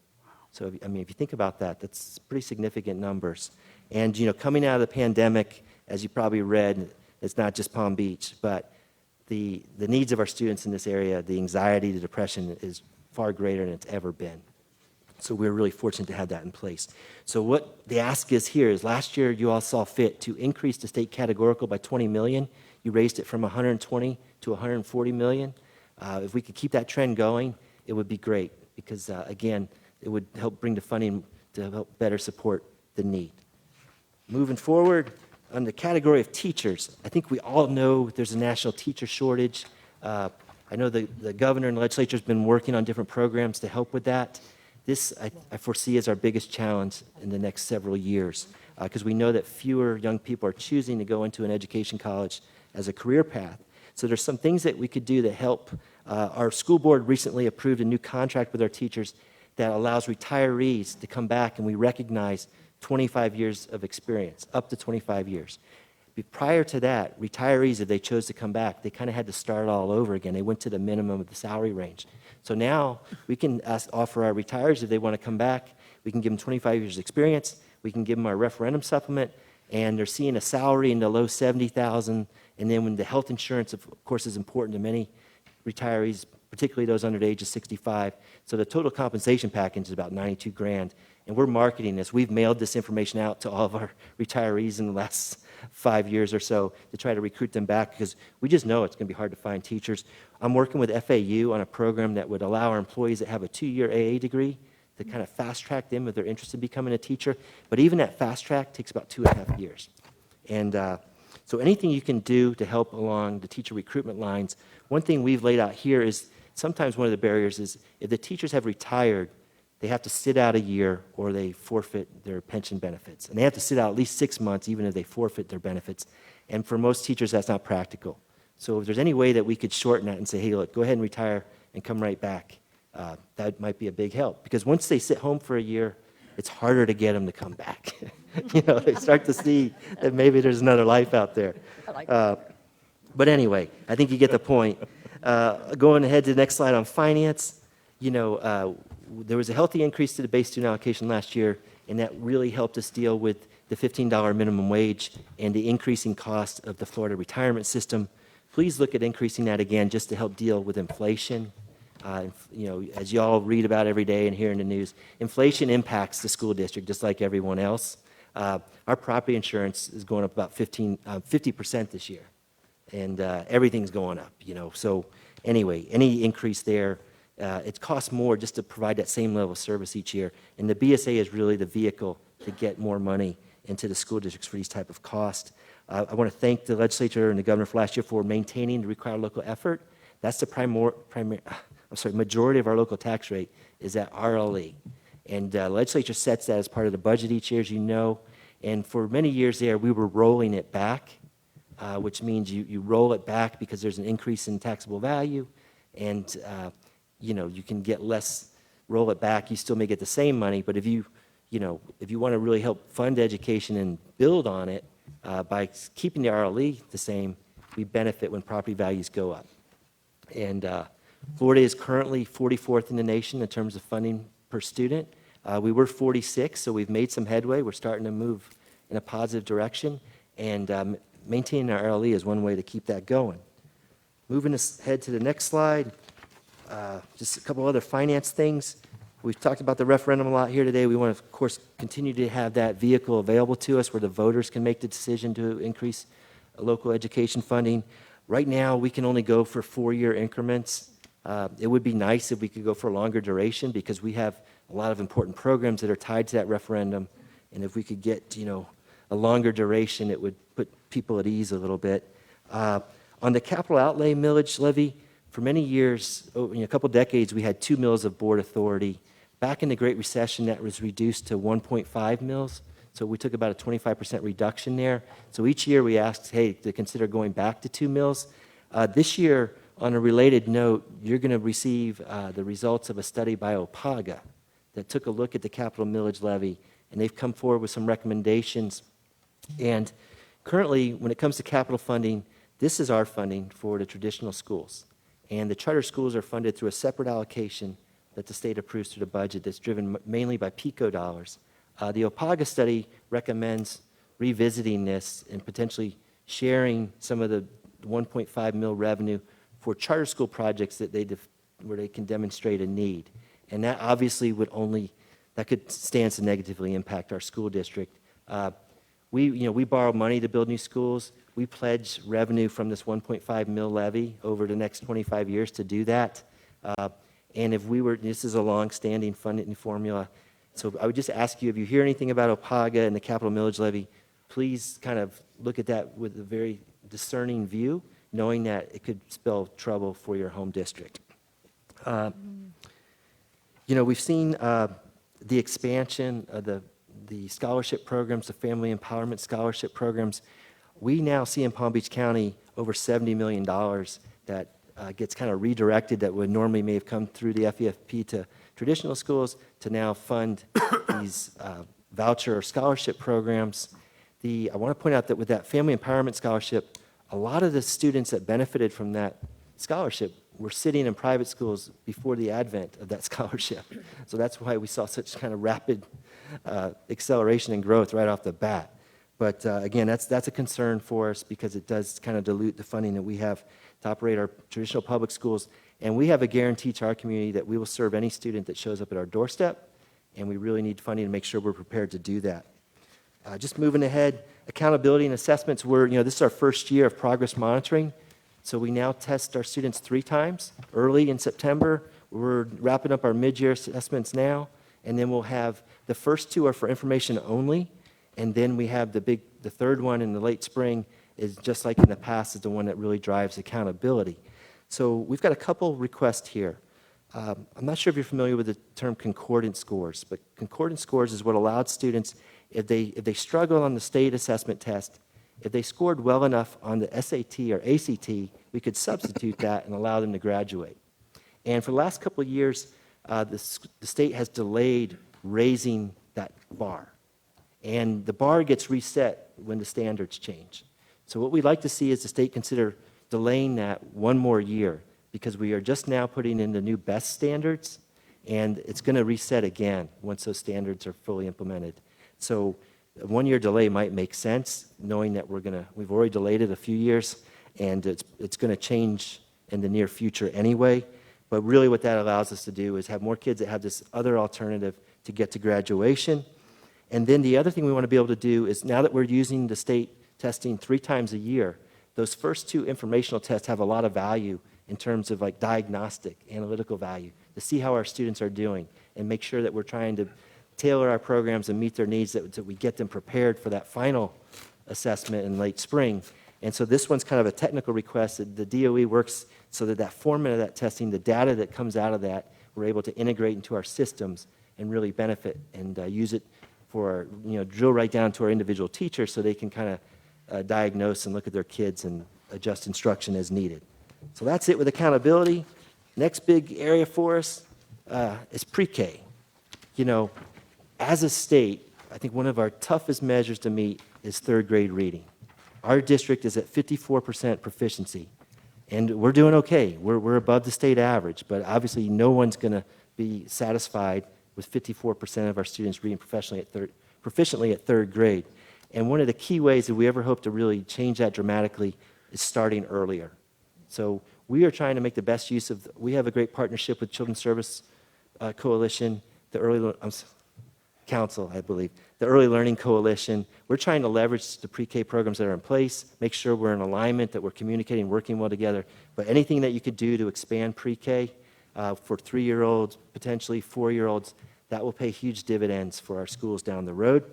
So, if you think about that, that's pretty significant numbers. And, coming out of the pandemic, as you probably read, it's not just Palm Beach, but the needs of our students in this area, the anxiety, the depression is far greater than it's ever been. So we're really fortunate to have that in place. So what the ask is here is last year you all saw fit to increase the state categorical by $20 million. You raised it from $120 to $140 million. If we could keep that trend going, it would be great because, again, it would help bring the funding to help better support the need. Moving forward, on the category of teachers, I think we all know there's a national teacher shortage. I know the governor and the legislature has been working on different programs to help with that. This, I foresee, as our biggest challenge in the next several years because we know that fewer young people are choosing to go into an education college as a career path. So there's some things that we could do to help. Our school board recently approved a new contract with our teachers that allows retirees to come back, and we recognize 25 years of experience, up to 25 years. Prior to that, retirees, if they chose to come back, they kind of had to start all over again. They went to the minimum of the salary range. So now we can offer our retirees, if they want to come back, we can give them 25 years experience, we can give them our referendum supplement, and they're seeing a salary in the low $70,000. And then when the health insurance, of course, is important to many retirees, particularly those under the age of 65. So the total compensation package is about $92,000. And we're marketing this. We've mailed this information out to all of our retirees in the last 5 years or so to try to recruit them back because we just know it's going to be hard to find teachers. I'm working with FAU on a program that would allow our employees that have a 2-year AA degree to kind of fast track them if they're interested in becoming a teacher. But even that fast track takes about 2.5 years. And so anything you can do to help along the teacher recruitment lines. One thing we've laid out here is sometimes one of the barriers is if the teachers have retired, they have to sit out a year or they forfeit their pension benefits. And they have to sit out at least 6 months even if they forfeit their benefits. And for most teachers, that's not practical. So if there's any way that we could shorten that and say, hey, look, go ahead and retire and come right back, that might be a big help. Because once they sit home for a year, it's harder to get them to come back. They start to see that maybe there's another life out there. But anyway, I think you get the point. Going ahead to the next slide on finance, there was a healthy increase to the base student allocation last year, and that really helped us deal with the $15 minimum wage and the increasing cost of the Florida retirement system. Please look at increasing that again just to help deal with inflation. As you all read about every day and hear in the news, inflation impacts the school district just like everyone else. Our property insurance is going up about 50% this year, and everything's going up. So anyway, any increase there, it costs more just to provide that same level of service each year, and the BSA is really the vehicle to get more money into the school districts for these type of costs. I want to thank the legislature and the governor for last year for maintaining the required local effort. That's the majority of our local tax rate is at RLE. And the legislature sets that as part of the budget each year, as you know. And for many years there, we were rolling it back, which means you roll it back because there's an increase in taxable value. And, you can get less, roll it back. You still may get the same money. But if you want to really help fund education and build on it, by keeping the RLE the same, we benefit when property values go up. And Florida is currently 44th in the nation in terms of funding per student. We were 46, so we've made some headway. We're starting to move in a positive direction, and maintaining our RLE is one way to keep that going. Moving ahead to the next slide, just a couple other finance things. We've talked about the referendum a lot here today. We want to, of course, continue to have that vehicle available to us where the voters can make the decision to increase local education funding. Right now, we can only go for 4-year increments. It would be nice if we could go for a longer duration because we have a lot of important programs that are tied to that referendum. And if we could get, a longer duration, it would put people at ease a little bit. On the capital outlay millage levy, for many years, a couple decades, we had 2 mills of board authority. Back in the Great Recession, that was reduced to 1.5 mills. So we took about a 25% reduction there. So each year we asked, hey, to consider going back to 2 mills. This year, on a related note, you're going to receive the results of a study by OPAGA that took a look at the capital millage levy, and they've come forward with some recommendations. And currently, when it comes to capital funding, this is our funding for the traditional schools. And the charter schools are funded through a separate allocation that the state approves through the budget that's driven mainly by PICO dollars. The OPAGA study recommends revisiting this and potentially sharing some of the 1.5 mil revenue for charter school projects where they can demonstrate a need. And that obviously that could stand to negatively impact our school district. We borrow money to build new schools. We pledge revenue from this 1.5 mil levy over the next 25 years to do that. And this is a long-standing funding formula. So I would just ask you, if you hear anything about OPAGA and the capital millage levy, please kind of look at that with a very discerning view, knowing that it could spell trouble for your home district. We've seen the expansion of the scholarship programs, the family empowerment scholarship programs. We now see in Palm Beach County over $70 million that gets kind of redirected that would normally may have come through the FEFP to traditional schools to now fund these voucher or scholarship programs. I want to point out that with that family empowerment scholarship, a lot of the students that benefited from that scholarship were sitting in private schools before the advent of that scholarship. So that's why we saw such kind of rapid acceleration and growth right off the bat. But again, that's a concern for us because it does kind of dilute the funding that we have to operate our traditional public schools. And we have a guarantee to our community that we will serve any student that shows up at our doorstep, and we really need funding to make sure we're prepared to do that. Just moving ahead, accountability and assessments. This is our first year of progress monitoring. So we now test our students 3 times, early in September. We're wrapping up our mid-year assessments now, and then we'll have the first 2 are for information only, and then we have the third one in the late spring is just like in the past is the one that really drives accountability. So we've got a couple requests here. I'm not sure if you're familiar with the term concordance scores, but concordance scores is what allowed students, if they struggle on the state assessment test if they scored well enough on the SAT or ACT, we could substitute that and allow them to graduate. And for the last couple of years, the state has delayed raising that bar. And the bar gets reset when the standards change. So what we'd like to see is the state consider delaying that one more year, because we are just now putting in the new BEST standards, and it's going to reset again once those standards are fully implemented. So a one-year delay might make sense, knowing that we've already delayed it a few years, and it's going to change in the near future anyway. But really what that allows us to do is have more kids that have this other alternative to get to graduation. And then the other thing we want to be able to do is, now that we're using the state testing 3 times a year, those first 2 informational tests have a lot of value in terms of like diagnostic, analytical value, to see how our students are doing and make sure that we're trying to tailor our programs and meet their needs, that we get them prepared for that final assessment in late spring. And so this one's kind of a technical request that the DOE works so that that format of that testing, the data that comes out of that, we're able to integrate into our systems and really benefit and use it for, drill right down to our individual teachers so they can kind of diagnose and look at their kids and adjust instruction as needed. So that's it with accountability. Next big area for us is pre-K. As a state, I think one of our toughest measures to meet is 3rd grade reading. Our district is at 54% proficiency, and we're doing okay. We're above the state average, but obviously no one's going to be satisfied with 54% of our students reading proficiently at 3rd grade. And one of the key ways that we ever hope to really change that dramatically is starting earlier. So we are trying to make the best use of, we have a great partnership with Children's Service Coalition, the Council, I believe, the Early Learning Coalition. We're trying to leverage the pre-K programs that are in place, make sure we're in alignment, that we're communicating, working well together. But anything that you could do to expand pre-K for 3-year-olds, potentially 4-year-olds, that will pay huge dividends for our schools down the road.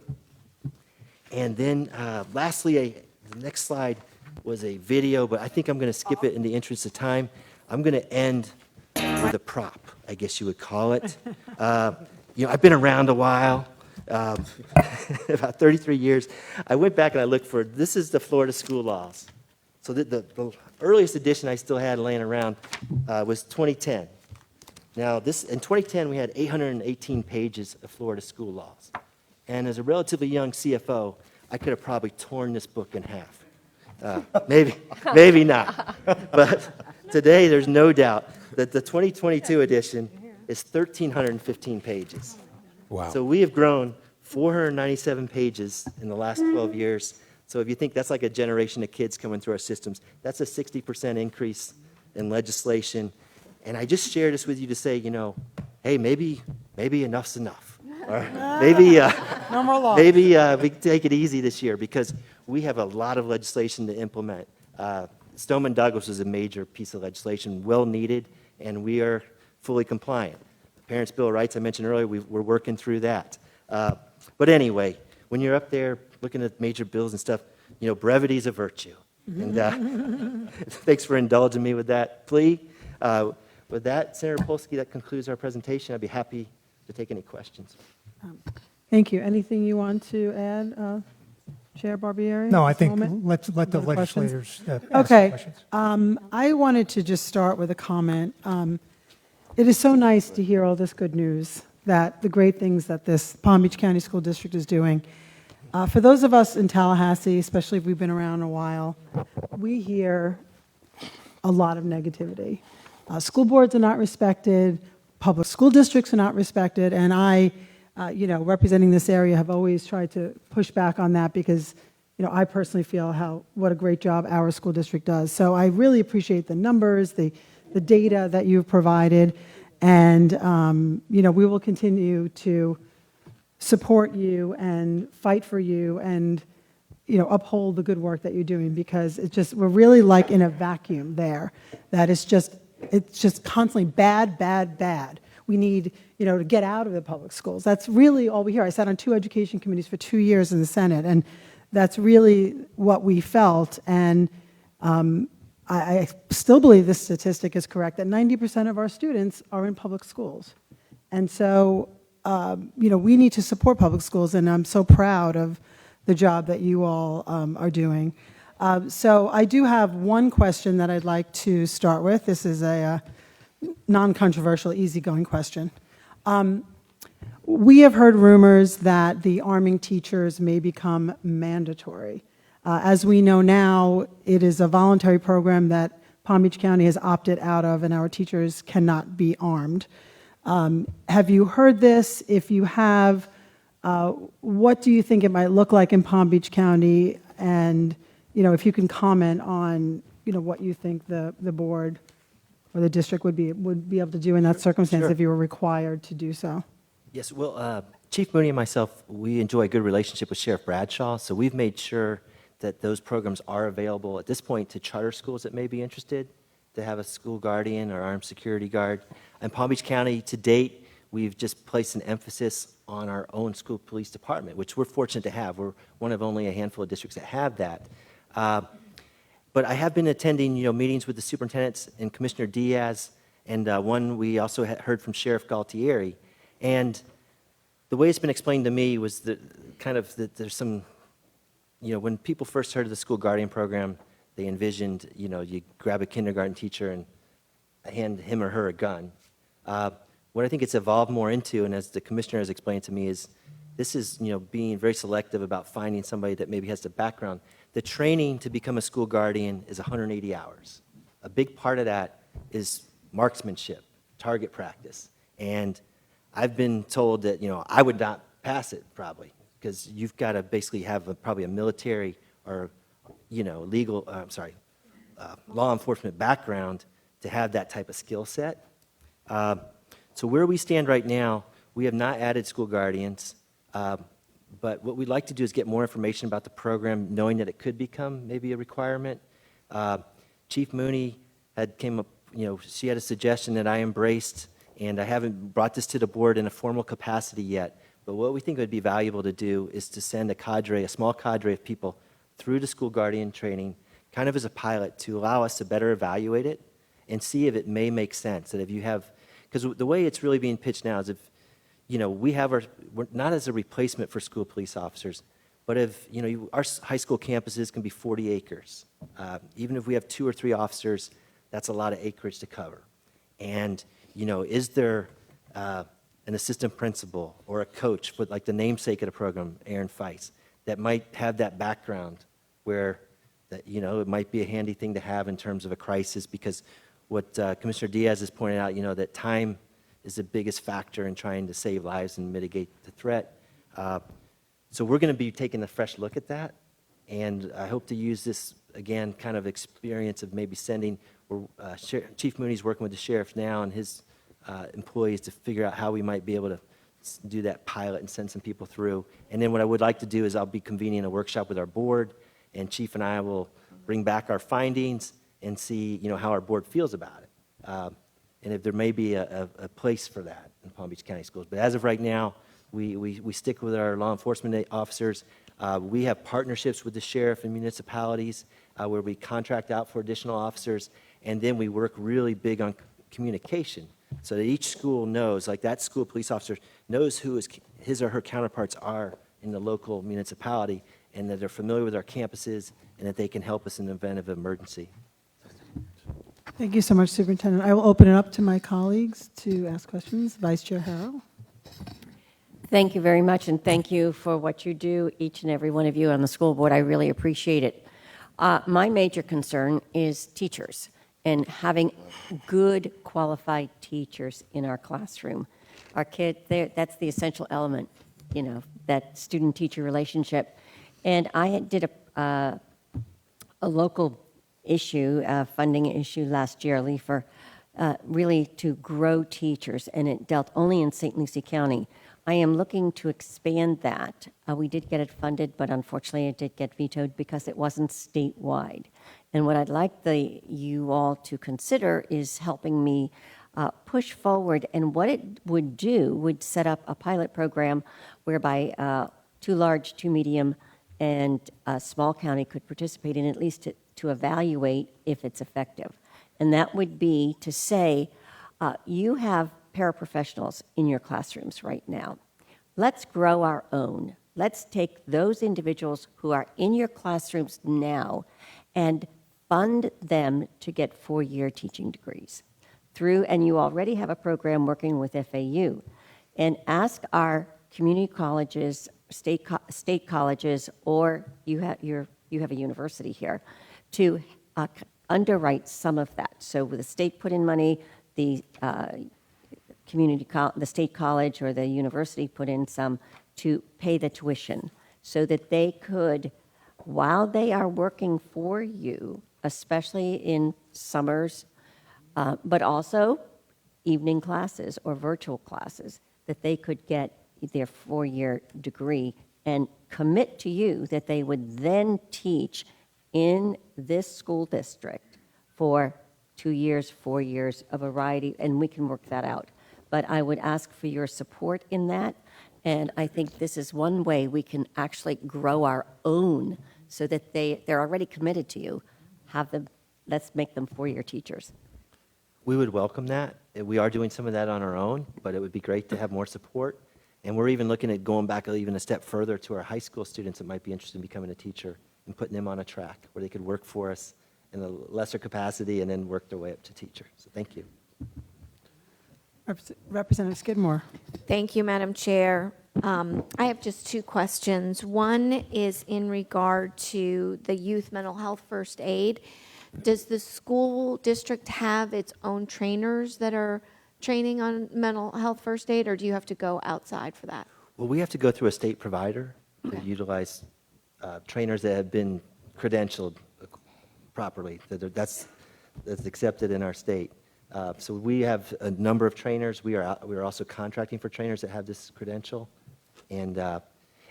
And then lastly, the next slide was a video, but I think I'm going to skip it in the interest of time. I'm going to end with a prop, I guess you would call it. I've been around a while, about 33 years. I went back and I looked for, this is the Florida school laws. So the earliest edition I still had laying around was 2010. Now, in 2010, we had 818 pages of Florida school laws. And as a relatively young CFO, I could have probably torn this book in half. Maybe not. But today, there's no doubt that the 2022 edition is 1,315 pages. Wow. So we have grown 497 pages in the last 12 years. So if you think that's like a generation of kids coming through our systems, that's a 60% increase in legislation. And I just share this with you to say, hey, maybe enough's enough. Or maybe no more laws. Maybe we can take it easy this year, because we have a lot of legislation to implement. Stoneman Douglas is a major piece of legislation, well needed, and we are fully compliant. The Parents' Bill of Rights I mentioned earlier, we're working through that. But anyway, when you're up there looking at major bills and stuff, brevity is a virtue. And thanks for indulging me with that plea. With that, Senator Polsky, that concludes our presentation. I'd be happy to take any questions. Thank you. Anything you want to add, Chair Barbieri? No, I at this think moment? let the Other questions? legislators ask Okay. questions. I wanted to just start with a comment. It is so nice to hear all this good news, that the great things that this Palm Beach County School District is doing. For those of us in Tallahassee, especially if we've been around a while, we hear a lot of negativity. School boards are not respected, public school districts are not respected, and I, representing this area, have always tried to push back on that, because I personally feel what a great job our school district does. So I really appreciate the numbers, the data that you've provided, and we will continue to support you and fight for you and uphold the good work that you're doing, because we're really like in a vacuum there, that it's just constantly bad, bad, bad. We need to get out of the public schools. That's really all we hear. I sat on 2 education committees for 2 years in the Senate, and that's really what we felt. And I still believe this statistic is correct, that 90% of our students are in public schools. And so, we need to support public schools, and I'm so proud of the job that you all are doing. So I do have one question that I'd like to start with. This is a non-controversial, easygoing question. We have heard rumors that the arming teachers may become mandatory. As we know now, it is a voluntary program that Palm Beach County has opted out of, and our teachers cannot be armed. Have you heard this? If you have, what do you think it might look like in Palm Beach County? And, if you can comment on, what you think the board or the district would be able to do in that circumstance Sure. if you were required to do so. Yes, well, Chief Mooney and myself, we enjoy a good relationship with Sheriff Bradshaw, so we've made sure that those programs are available at this point to charter schools that may be interested to have a school guardian or armed security guard. In Palm Beach County, to date, we've just placed an emphasis on our own school police department, which we're fortunate to have. We're one of only a handful of districts that have that. But I have been attending, meetings with the superintendents and Commissioner Diaz, and one we also heard from Sheriff Galtieri. And the way it's been explained to me was that there's some, when people first heard of the school guardian program, they envisioned, you grab a kindergarten teacher and hand him or her a gun. What I think it's evolved more into, and as the commissioner has explained to me, is this is, being very selective about finding somebody that maybe has the background. The training to become a school guardian is 180 hours. A big part of that is marksmanship, target practice. And I've been told that, I would not pass it probably, because you've got to basically have probably a military or, law enforcement background to have that type of skill set. So where we stand right now, we have not added school guardians, but what we'd like to do is get more information about the program, knowing that it could become maybe a requirement. Chief Mooney came up, she had a suggestion that I embraced, and I haven't brought this to the board in a formal capacity yet, but what we think would be valuable to do is to send a small cadre of people through the school guardian training, kind of as a pilot, to allow us to better evaluate it and see if it may make sense. That if you have, because the way it's really being pitched now is if, we're not as a replacement for school police officers, but if, our high school campuses can be 40 acres. Even if we have 2 or 3 officers, that's a lot of acreage to cover. And, is there an assistant principal or a coach with like the namesake of the program, Aaron Feist, that might have that background where that, it might be a handy thing to have in terms of a crisis, because what Commissioner Diaz has pointed out, that time is the biggest factor in trying to save lives and mitigate the threat. So we're going to be taking a fresh look at that, and I hope to use this, again, kind of experience of maybe sending, Chief Mooney's working with the sheriff now and his employees to figure out how we might be able to do that pilot and send some people through. And then what I would like to do is I'll be convening a workshop with our board, and Chief and I will bring back our findings and see, how our board feels about it. And if there may be a place for that in Palm Beach County Schools. But as of right now, we stick with our law enforcement officers. We have partnerships with the sheriff and municipalities where we contract out for additional officers, and then we work really big on communication so that each school knows, like that school police officer knows who his or her counterparts are in the local municipality, and that they're familiar with our campuses, and that they can help us in the event of emergency. Thank you so much, Superintendent. I will open it up to my colleagues to ask questions. Vice Chair Harrell. Thank you very much, and thank you for what you do, each and every one of you on the school board. I really appreciate it. My major concern is teachers and having good, qualified teachers in our classroom. Our kids, that's the essential element, that student-teacher relationship. And I did a local issue, funding issue last year, for really to grow teachers, and it dealt only in St. Lucie County. I am looking to expand that. We did get it funded, but unfortunately it did get vetoed because it wasn't statewide. And what I'd like you all to consider is helping me push forward, and what it would do would set up a pilot program whereby 2 large, 2 medium, and a small county could participate in, at least to evaluate if it's effective. And that would be to say, you have paraprofessionals in your classrooms right now. Let's grow our own. let's take those individuals who are in your classrooms now and fund them to get 4-year teaching degrees through, and you already have a program working with FAU, and ask our community colleges, state colleges, or you have a university here, to underwrite some of that. So with the state put in money, the the state college or the university put in some to pay the tuition so that they could, while they are working for you, especially in summers, but also evening classes or virtual classes, that they could get their 4-year degree and commit to you that they would then teach in this school district for 2 years, 4 years, a variety, and we can work that out. But I would ask for your support in that, and I think this is one way we can actually grow our own so that they're already committed to you. Let's make them 4-year teachers. We would welcome that. We are doing some of that on our own, but it would be great to have more support. And we're even looking at going back even a step further to our high school students that might be interested in becoming a teacher and putting them on a track where they could work for us in a lesser capacity and then work their way up to teacher. So thank you. Representative Skidmore. Thank you, Madam Chair. I have just 2 questions. One is in regard to the youth mental health first aid. Does the school district have its own trainers that are training on mental health first aid, or do you have to go outside for that? Well, we have to go through a state provider to utilize trainers that have been credentialed properly. That's accepted in our state. So we have a number of trainers. We are also contracting for trainers that have this credential. And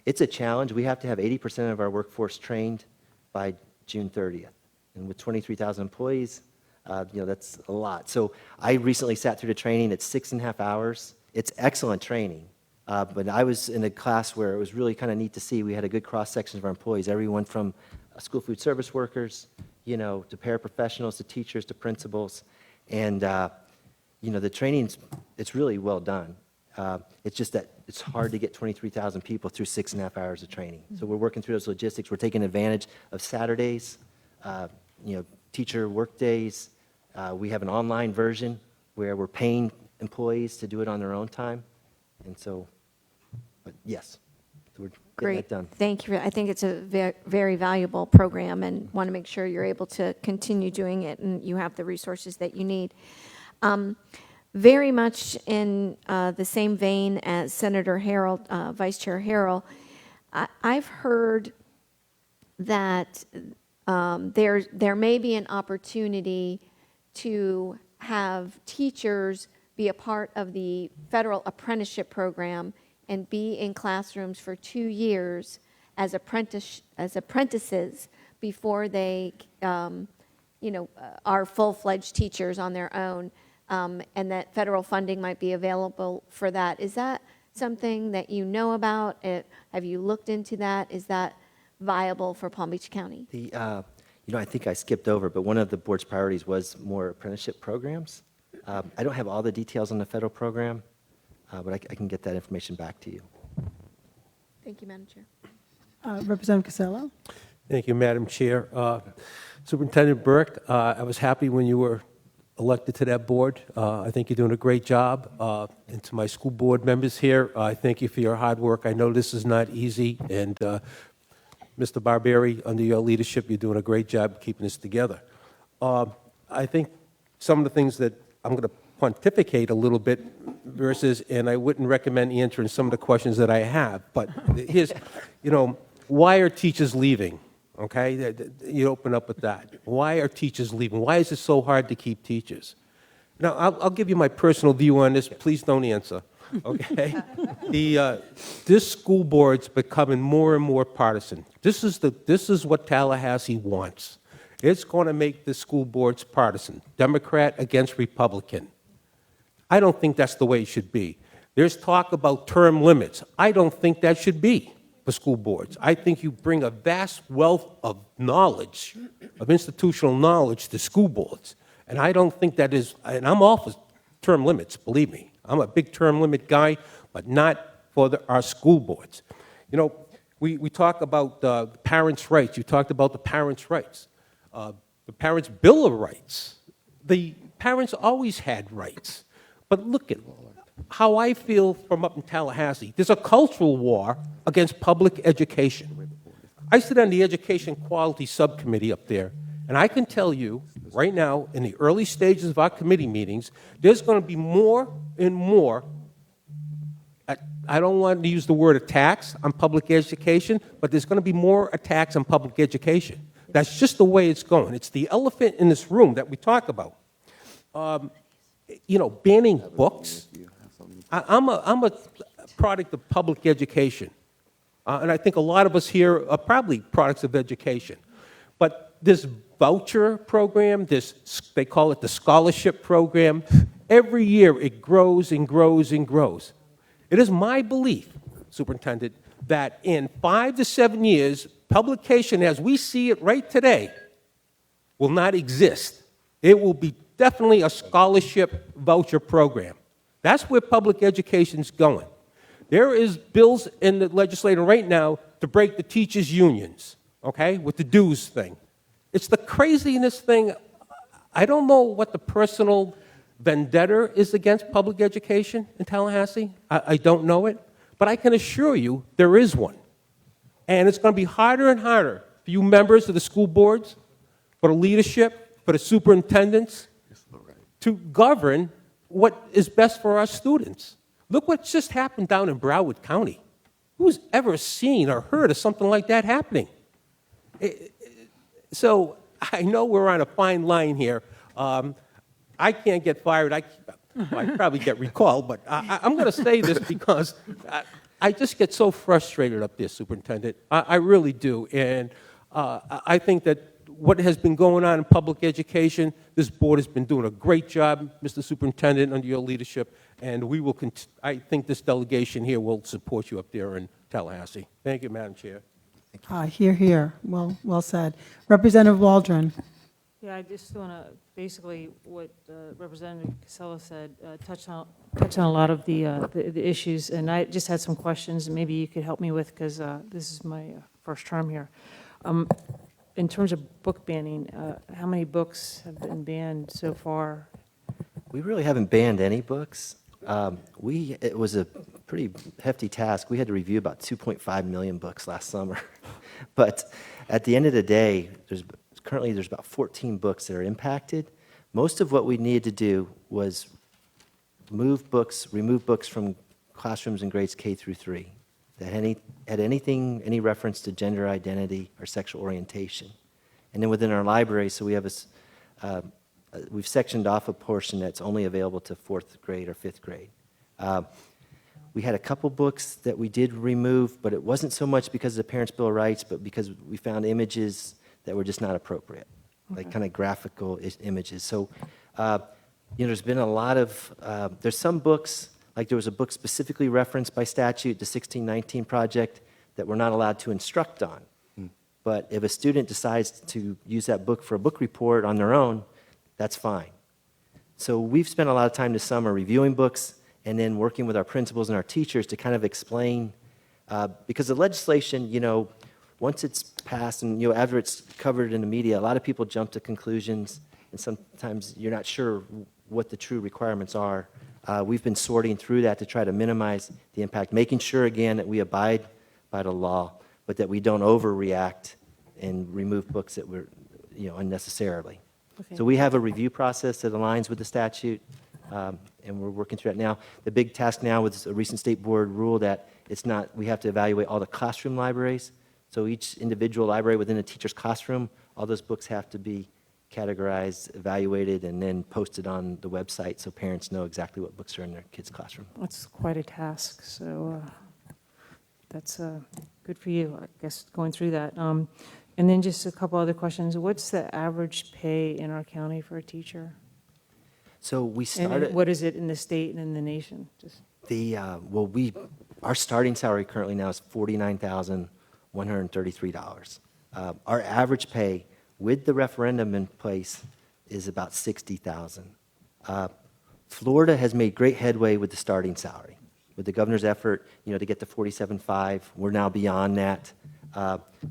it's a challenge. We have to have 80% of our workforce trained by June 30th. And with 23,000 employees, that's a lot. So I recently sat through the training. It's 6.5 hours. It's excellent training. But I was in a class where it was really kind of neat to see. We had a good cross-section of our employees, everyone from school food service workers, to paraprofessionals, to teachers, to principals. And, the training's, it's really well done. It's just that it's hard to get 23,000 people through 6.5 hours of training. So we're working through those logistics. We're taking advantage of Saturdays, teacher work days. We have an online version where we're paying employees to do it on their own time. And so, but yes, we're getting Great. that done. Thank you. I think it's a very valuable program and want to make sure you're able to continue doing it and you have the resources that you need. Very much in the same vein as Senator Harrell, Vice Chair Harrell, I've heard that there may be an opportunity to have teachers be a part of the federal apprenticeship program and be in classrooms for 2 years as apprentices before they, are full-fledged teachers on their own, and that federal funding might be available for that. Is that something that you know about? Have you looked into that? Is that viable for Palm Beach County? I think I skipped over, but one of the board's priorities was more apprenticeship programs. I don't have all the details on the federal program, but I can get that information back to you. Thank you, Madam Chair. Representative Costello. Thank you, Madam Chair. Superintendent Burke, I was happy when you were elected to that board. I think you're doing a great job. And to my school board members here, I thank you for your hard work. I know this is not easy, and Mr. Barbieri, under your leadership, you're doing a great job keeping this together. I think some of the things that I'm going to pontificate a little bit versus, and I wouldn't recommend answering some of the questions that I have, but here's, why are teachers leaving? Okay, you open up with that. Why are teachers leaving? Why is it so hard to keep teachers? Now, I'll give you my personal view on this. Please don't answer. Okay, this school board's becoming more and more partisan. This is what Tallahassee wants. It's going to make the school boards partisan, Democrat against Republican. I don't think that's the way it should be. There's talk about term limits. I don't think that should be for school boards. I think you bring a vast wealth of knowledge, of institutional knowledge to school boards. And I don't think that is, and I'm all for term limits, believe me. I'm a big term limit guy, but not for our school boards. We talk about parents' rights. You talked about the parents' rights. The Parents' Bill of Rights. The parents always had rights. But look at how I feel from up in Tallahassee. There's a cultural war against public education. I sit on the Education Quality Subcommittee up there, and I can tell you right now, in the early stages of our committee meetings, there's going to be more and more, I don't want to use the word attacks on public education, but there's going to be more attacks on public education. That's just the way it's going. It's the elephant in this room that we talk about. Banning books. I'm a product of public education. And I think a lot of us here are probably products of education. But this voucher program, they call it the scholarship program, every year it grows and grows and grows. It is my belief, Superintendent, that in 5 to 7 years, publication as we see it right today will not exist. It will be definitely a scholarship voucher program. That's where public education is going. There is bills in the legislature right now to break the teachers' unions, okay, with the dues thing. It's the craziness thing. I don't know what the personal vendetta is against public education in Tallahassee. I don't know it. But I can assure you there is one. And it's going to be harder and harder for you members of the school boards, for the leadership, for the superintendents, to govern what is best for our students. Look what just happened down in Broward County. Who's ever seen or heard of something like that happening? So I know we're on a fine line here. I can't get fired. I probably get recalled, but I'm going to say this because I just get so frustrated up there, Superintendent. I really do. And I think that what has been going on in public education, this board has been doing a great job, Mr. Superintendent, under your leadership, and we will. I think this delegation here will support you up there in Tallahassee. Thank you, Madam Chair. Hear, hear. Well said. Representative Waldron. Yeah, I just want to, basically, what Representative Casella said, touch on a lot of the issues, and I just had some questions, and maybe you could help me with, because this is my first term here. In terms of book banning, how many books have been banned so far? We really haven't banned any books. It was a pretty hefty task. We had to review about 2.5 million books last summer. But at the end of the day, currently there's about 14 books that are impacted. Most of what we needed to do was remove books from classrooms in grades K through 3 that had any reference to gender identity or sexual orientation. And then within our library, so we have we've sectioned off a portion that's only available to 4th grade or 5th grade. We had a couple books that we did remove, but it wasn't so much because of the Parents' Bill of Rights, but because we found images that were just not appropriate, like kind of graphical images. So, there's been a lot of, there's some books, like there was a book specifically referenced by statute, the 1619 project, that we're not allowed to instruct on. But if a student decides to use that book for a book report on their own, that's fine. So we've spent a lot of time this summer reviewing books and then working with our principals and our teachers to kind of explain, because the legislation, once it's passed and after it's covered in the media, a lot of people jump to conclusions, and sometimes you're not sure what the true requirements are. We've been sorting through that to try to minimize the impact, making sure, again, that we abide by the law, but that we don't overreact and remove books that were, unnecessarily. Okay. So we have a review process that aligns with the statute, and we're working through that now. The big task now with a recent state board rule that we have to evaluate all the classroom libraries. So each individual library within a teacher's classroom, all those books have to be categorized, evaluated, and then posted on the website so parents know exactly what books are in their kids' classroom. That's quite a task, so that's good for you, I guess, going through that. And then just a couple other questions. What's the average pay in our county for a teacher? So we And started. what is it in the state and in the nation? Just Our starting salary currently now is $49,133. Our average pay with the referendum in place is about $60,000. Florida has made great headway with the starting salary, with the governor's effort, to get to 47.5. We're now beyond that.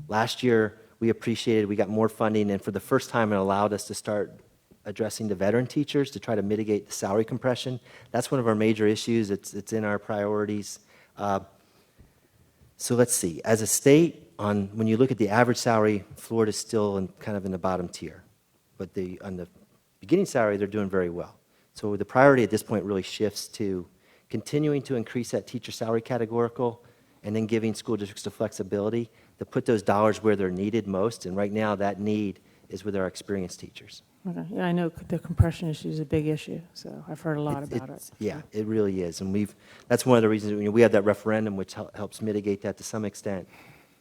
Last year, we got more funding, and for the first time, it allowed us to start addressing the veteran teachers to try to mitigate the salary compression. That's one of our major issues. It's in our priorities. So let's see. As a state, when you look at the average salary, Florida's still kind of in the bottom tier. But on the beginning salary, they're doing very well. So the priority at this point really shifts to continuing to increase that teacher salary categorical and then giving school districts the flexibility to put those dollars where they're needed most. And right now, that need is with our experienced teachers. Okay. Yeah, I know the compression issue is a big issue, so I've heard a lot about it. Yeah, it really is. And that's one of the reasons we have that referendum, which helps mitigate that to some extent.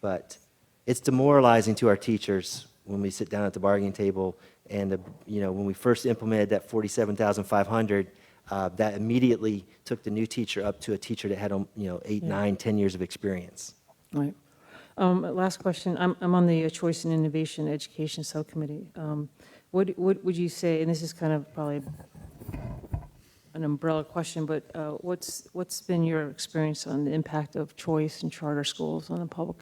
But it's demoralizing to our teachers when we sit down at the bargaining table and, when we first implemented that 47,500, that immediately took the new teacher up to a teacher that had, 8, 9, 10 years of experience. Right. Last question. I'm on the Choice and Innovation Education Subcommittee. What would you say, and this is kind of probably an umbrella question, but what's been your experience on the impact of choice and charter schools on the public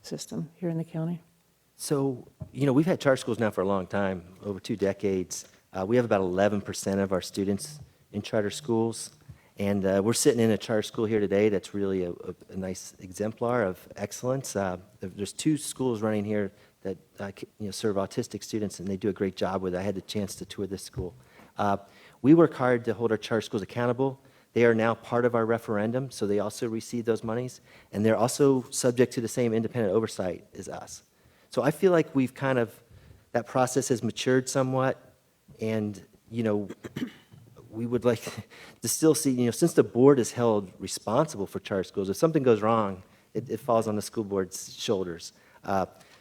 system here in the county? So, we've had charter schools now for a long time, over 2 decades. We have about 11% of our students in charter schools. And we're sitting in a charter school here today that's really a nice exemplar of excellence. There's 2 schools running here that serve autistic students, and they do a great job with it. I had the chance to tour this school. We work hard to hold our charter schools accountable. They are now part of our referendum, so they also receive those monies, and they're also subject to the same independent oversight as us. So I feel like that process has matured somewhat, and, we would like to still see, since the board is held responsible for charter schools, if something goes wrong, it falls on the school board's shoulders.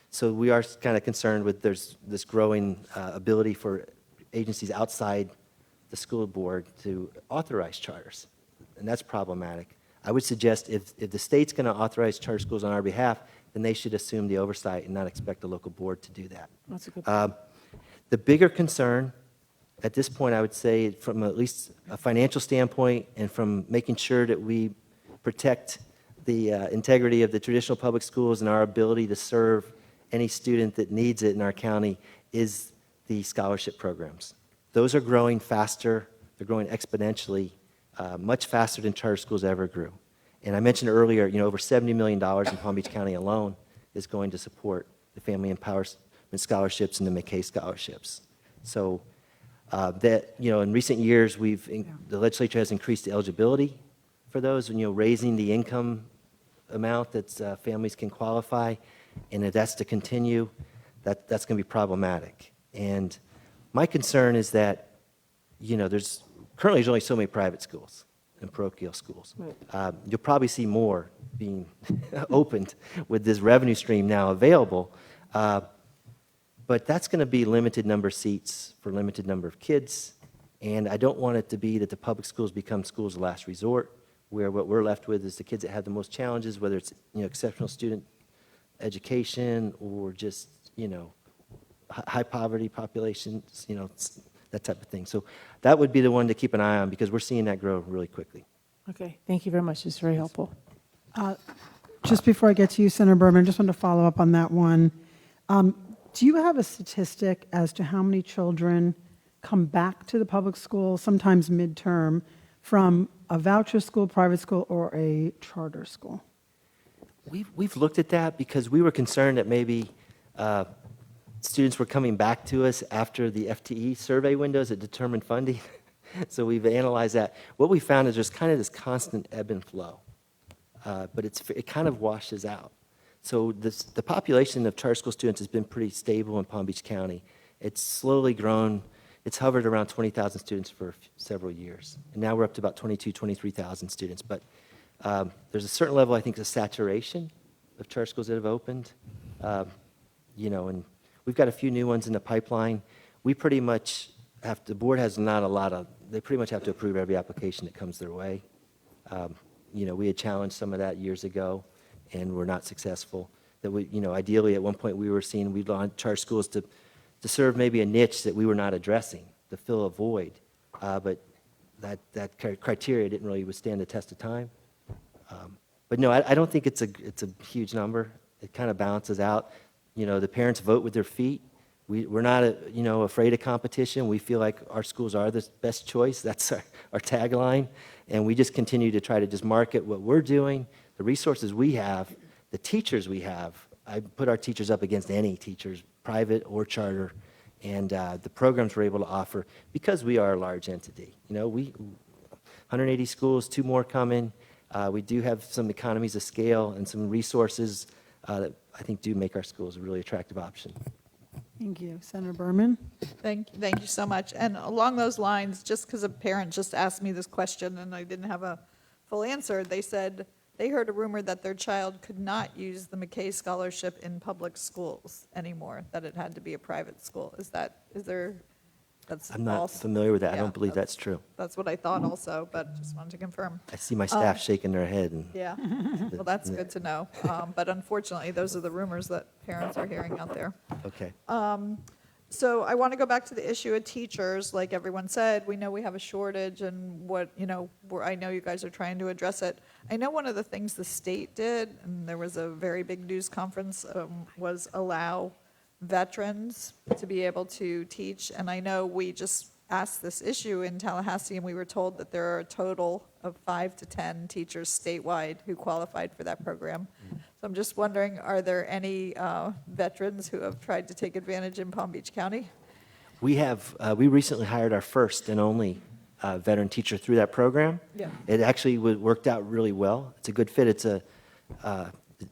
So we are kind of concerned with there's this growing ability for agencies outside the school board to authorize charters, and that's problematic. I would suggest if the state's going to authorize charter schools on our behalf, then they should assume the oversight and not expect the local board to do that. That's a good point. The bigger concern at this point, I would say, from at least a financial standpoint and from making sure that we protect the integrity of the traditional public schools and our ability to serve any student that needs it in our county, is the scholarship programs. Those are growing faster. They're growing exponentially, much faster than charter schools ever grew. And I mentioned earlier, over $70 million in Palm Beach County alone is going to support the Family Empowerment Scholarships and the McKay Scholarships. So in recent years, the legislature has increased the eligibility for those, raising the income amount that families can qualify. And if that's to continue, that's going to be problematic. And my concern is that, currently there's only so many private schools and parochial schools. Right. You'll probably see more being opened with this revenue stream now available. But that's going to be limited number of seats for limited number of kids. And I don't want it to be that the public schools become schools of last resort, where what we're left with is the kids that have the most challenges, whether it's exceptional student education or just high poverty populations, that type of thing. So that would be the one to keep an eye on, because we're seeing that grow really quickly. Okay, thank you very much. It's very helpful. Just before I get to you, Senator Berman, I just want to follow up on that one. Do you have a statistic as to how many children come back to the public school, sometimes midterm, from a voucher school, private school, or a charter school? We've looked at that because we were concerned that maybe students were coming back to us after the FTE survey windows that determined funding. So we've analyzed that. What we found is there's kind of this constant ebb and flow, but it kind of washes out. So the population of charter school students has been pretty stable in Palm Beach County. It's slowly grown. It's hovered around 20,000 students for several years. And now we're up to about 23,000 students. But there's a certain level, I think, of saturation of charter schools that have opened. And we've got a few new ones in the pipeline. We pretty much the board has not a lot of, they pretty much have to approve every application that comes their way. We had challenged some of that years ago, and we're not successful. That ideally at one point we were seeing we'd launch charter schools to serve maybe a niche that we were not addressing, to fill a void. But that criteria didn't really withstand the test of time. But no, I don't think it's a huge number. It kind of balances out. You know, the parents vote with their feet. We're not, afraid of competition. We feel like our schools are the best choice. That's our tagline. And we just continue to try to just market what we're doing, the resources we have, the teachers we have. I put our teachers up against any teachers, private or charter, and the programs we're able to offer because we are a large entity. You know, 180 schools, 2 more coming. We do have some economies of scale and some resources that I think do make our schools a really attractive option. Thank you. Senator Berman? Thank you so much. And along those lines, just because a parent just asked me this question and I didn't have a full answer, they said they heard a rumor that their child could not use the McKay Scholarship in public schools anymore, that it had to be a private school. That's I'm not false? familiar with that. I Yeah, don't believe that's true. That's what I thought also, but just wanted to confirm. I see my staff shaking their head. And Yeah, well, that's good to know. But unfortunately, those are the rumors that parents are hearing out there. Okay. So I want to go back to the issue of teachers. Like everyone said, we know we have a shortage and I know you guys are trying to address it. I know one of the things the state did, and there was a very big news conference, was allow veterans to be able to teach. And I know we just asked this issue in Tallahassee and we were told that there are a total of 5 to 10 teachers statewide who qualified for that program. So I'm just wondering, are there any veterans who have tried to take advantage in Palm Beach County? We recently hired our first and only veteran teacher through that program. Yeah. It actually worked out really well. It's a good fit. The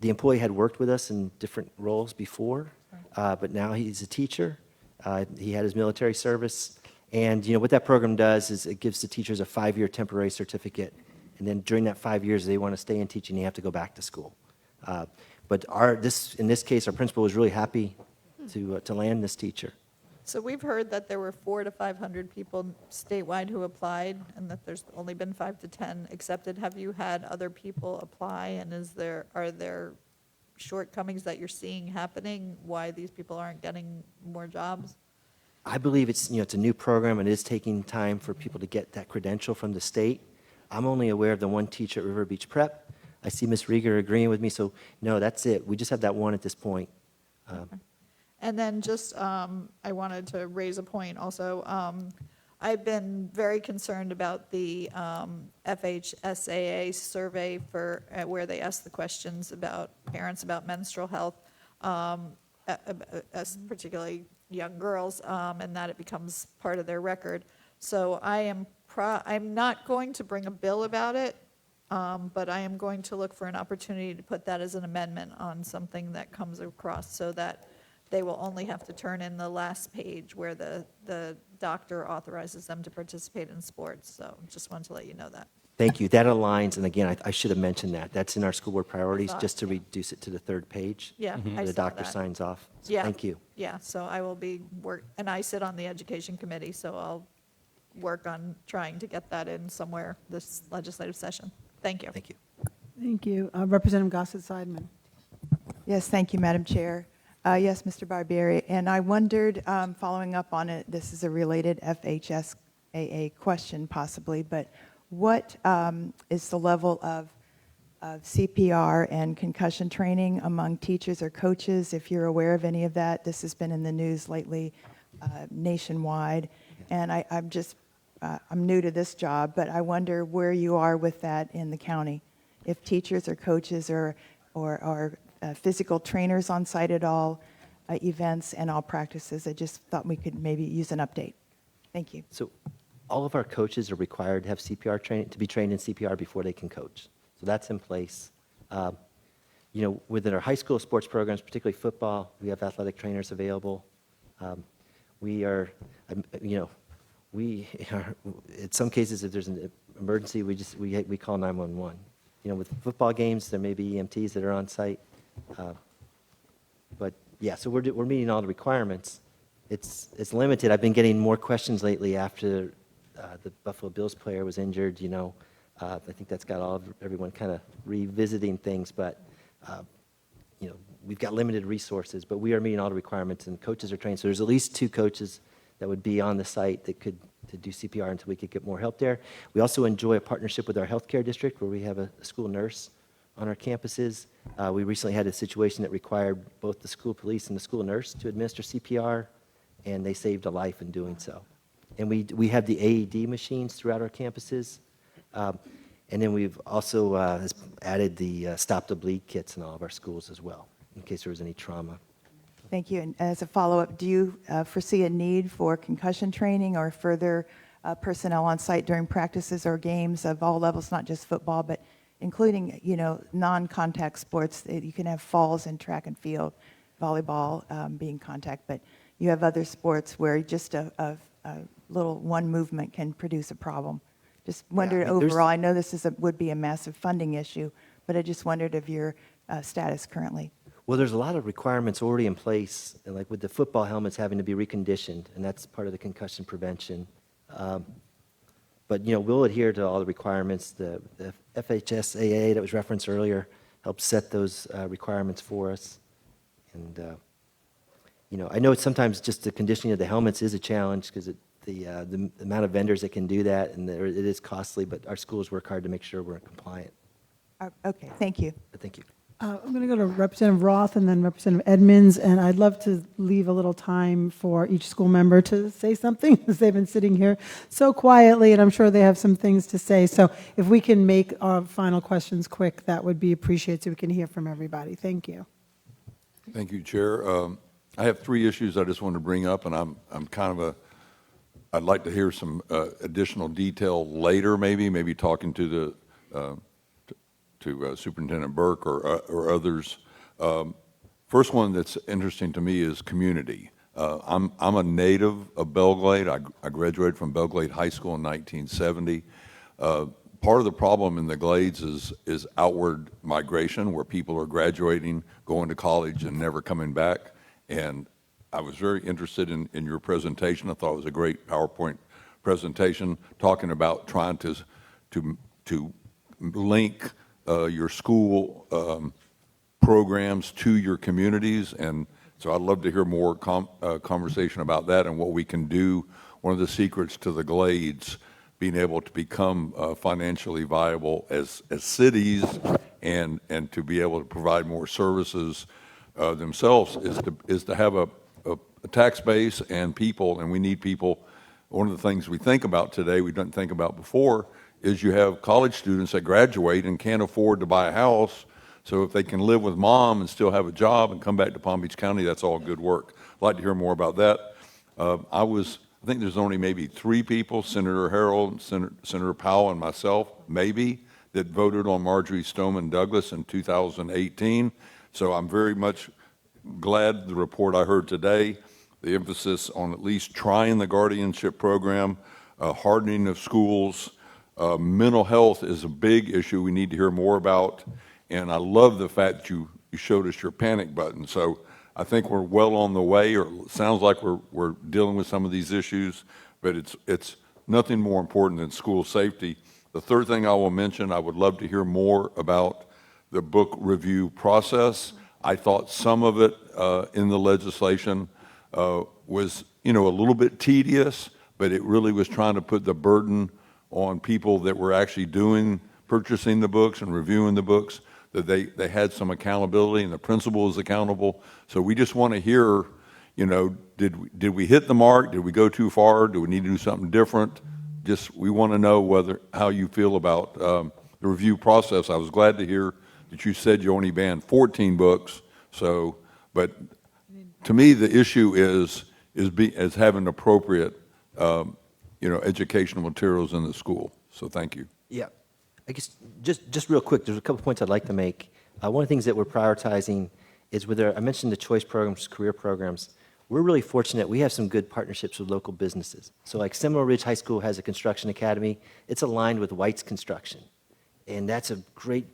employee had worked with us in different roles before, but now he's a teacher. He had his military service. And what that program does is it gives the teachers a 5-year temporary certificate. And then during that 5 years, they want to stay in teaching, they have to go back to school. But in this case, our principal was really happy to land this teacher. So we've heard that there were 400 to 500 people statewide who applied and that there's only been 5 to 10 accepted. Have you had other people apply, and are there shortcomings that you're seeing happening why these people aren't getting more jobs? I believe it's a new program and it is taking time for people to get that credential from the state. I'm only aware of the one teacher at River Beach Prep. I see Ms. Rieger agreeing with me, so no, that's it. We just have that one at this point. Okay. And then just, I wanted to raise a point also. I've been very concerned about the FHSAA survey where they ask the questions about parents about menstrual health, particularly young girls, and that it becomes part of their record. So I'm not going to bring a bill about it, but I am going to look for an opportunity to put that as an amendment on something that comes across so that they will only have to turn in the last page where the doctor authorizes them to participate in sports. So just wanted to let you know that. Thank you. That aligns, and again, I should have mentioned that. That's in our school board priorities, just to reduce it to the 3rd page. Yeah, I The saw doctor that. signs off. So Yeah. Thank you. Yeah, so I will be and I sit on the education committee, so I'll work on trying to get that in somewhere this legislative session. Thank you. Thank you. Thank you. Representative Gossett-Seidman. Yes, thank you, Madam Chair. Yes, Mr. Barbieri, and I wondered, following up on it, this is a related FHSAA question possibly, but what is the level of CPR and concussion training among teachers or coaches, if you're aware of any of that? This has been in the news lately nationwide, and I'm new to this job, but I wonder where you are with that in the county, if teachers or coaches or physical trainers on site at all events and all practices. I just thought we could maybe use an update. Thank you. So all of our coaches are required to have CPR training, to be trained in CPR before they can coach. So that's in place. Within our high school sports programs, particularly football, we have athletic trainers available. We are, in some cases, if there's an emergency, we call 911. With football games, there may be EMTs that are on site. But yeah, so we're meeting all the requirements. It's limited. I've been getting more questions lately after the Buffalo Bills player was injured. I think that's got everyone kind of revisiting things. But we've got limited resources, but we are meeting all the requirements, and coaches are trained. So there's at least 2 coaches that would be on the site that could do CPR until we could get more help there. We also enjoy a partnership with our healthcare district where we have a school nurse on our campuses. We recently had a situation that required both the school police and the school nurse to administer CPR, and they saved a life in doing so. And we have the AED machines throughout our campuses. And then we've also added the Stop the Bleed kits in all of our schools as well, in case there was any trauma. Thank you. And as a follow-up, do you foresee a need for concussion training or further personnel on site during practices or games of all levels, not just football, but including, non-contact sports? You can have falls in track and field, volleyball being contact, but you have other sports where just a little one movement can produce a problem. Just wondered overall, I know this would be a massive funding issue, but I just wondered of your status currently. Well, there's a lot of requirements already in place, and like with the football helmets having to be reconditioned, and that's part of the concussion prevention. But we'll adhere to all the requirements. The FHSAA that was referenced earlier helps set those requirements for us. And I know it's sometimes just the conditioning of the helmets is a challenge because the amount of vendors that can do that, and it is costly. But our schools work hard to make sure we're compliant. Okay, thank you. Thank you. I'm going to go to Representative Roth and then Representative Edmonds, and I'd love to leave a little time for each school member to say something, because they've been sitting here so quietly, and I'm sure they have some things to say. So if we can make our final questions quick, that would be appreciated so we can hear from everybody. Thank you. Thank you, Chair. I have 3 issues I just wanted to bring up, and I'm kind of I'd like to hear some additional detail later, maybe talking to the Superintendent Burke or others. First one that's interesting to me is community. I'm a native of Belglade. I graduated from Belglade High School in 1970. Part of the problem in the Glades is outward migration, where people are graduating, going to college, and never coming back. And I was very interested in your presentation. I thought it was a great PowerPoint presentation, talking about trying to link your school programs to your communities. And so I'd love to hear more conversation about that and what we can do. One of the secrets to the Glades being able to become financially viable as cities and to be able to provide more services themselves is to have a tax base and people, and we need people. One of the things we think about today, we didn't think about before, is you have college students that graduate and can't afford to buy a house. So if they can live with mom and still have a job and come back to Palm Beach County, that's all good work. I'd like to hear more about that. I think there's only maybe 3 people, Senator Harrell, Senator Powell, and myself, maybe, that voted on Marjorie Stoneman Douglas in 2018. So I'm very much glad the report I heard today, the emphasis on at least trying the guardianship program, hardening of schools. Mental health is a big issue we need to hear more about, and I love the fact that you showed us your panic button. So I think we're well on the way, or it sounds like we're dealing with some of these issues, but it's nothing more important than school safety. The third thing I will mention, I would love to hear more about the book review process. I thought some of it in the legislation was, a little bit tedious, but it really was trying to put the burden on people that were actually purchasing the books and reviewing the books, that they had some accountability and the principal is accountable. So we just want to hear, did we hit the mark? Did we go too far? Do we need to do something different? We want to know how you feel about the review process. I was glad to hear that you said you only banned 14 books. But to me, the issue is having appropriate, educational materials in the school. So thank you. Yeah. I guess just real quick, there's a couple points I'd like to make. One of the things that we're prioritizing is I mentioned the choice programs, career programs. We're really fortunate. We have some good partnerships with local businesses. So like Seminole Ridge High School has a construction academy. It's aligned with White's Construction. And that's a great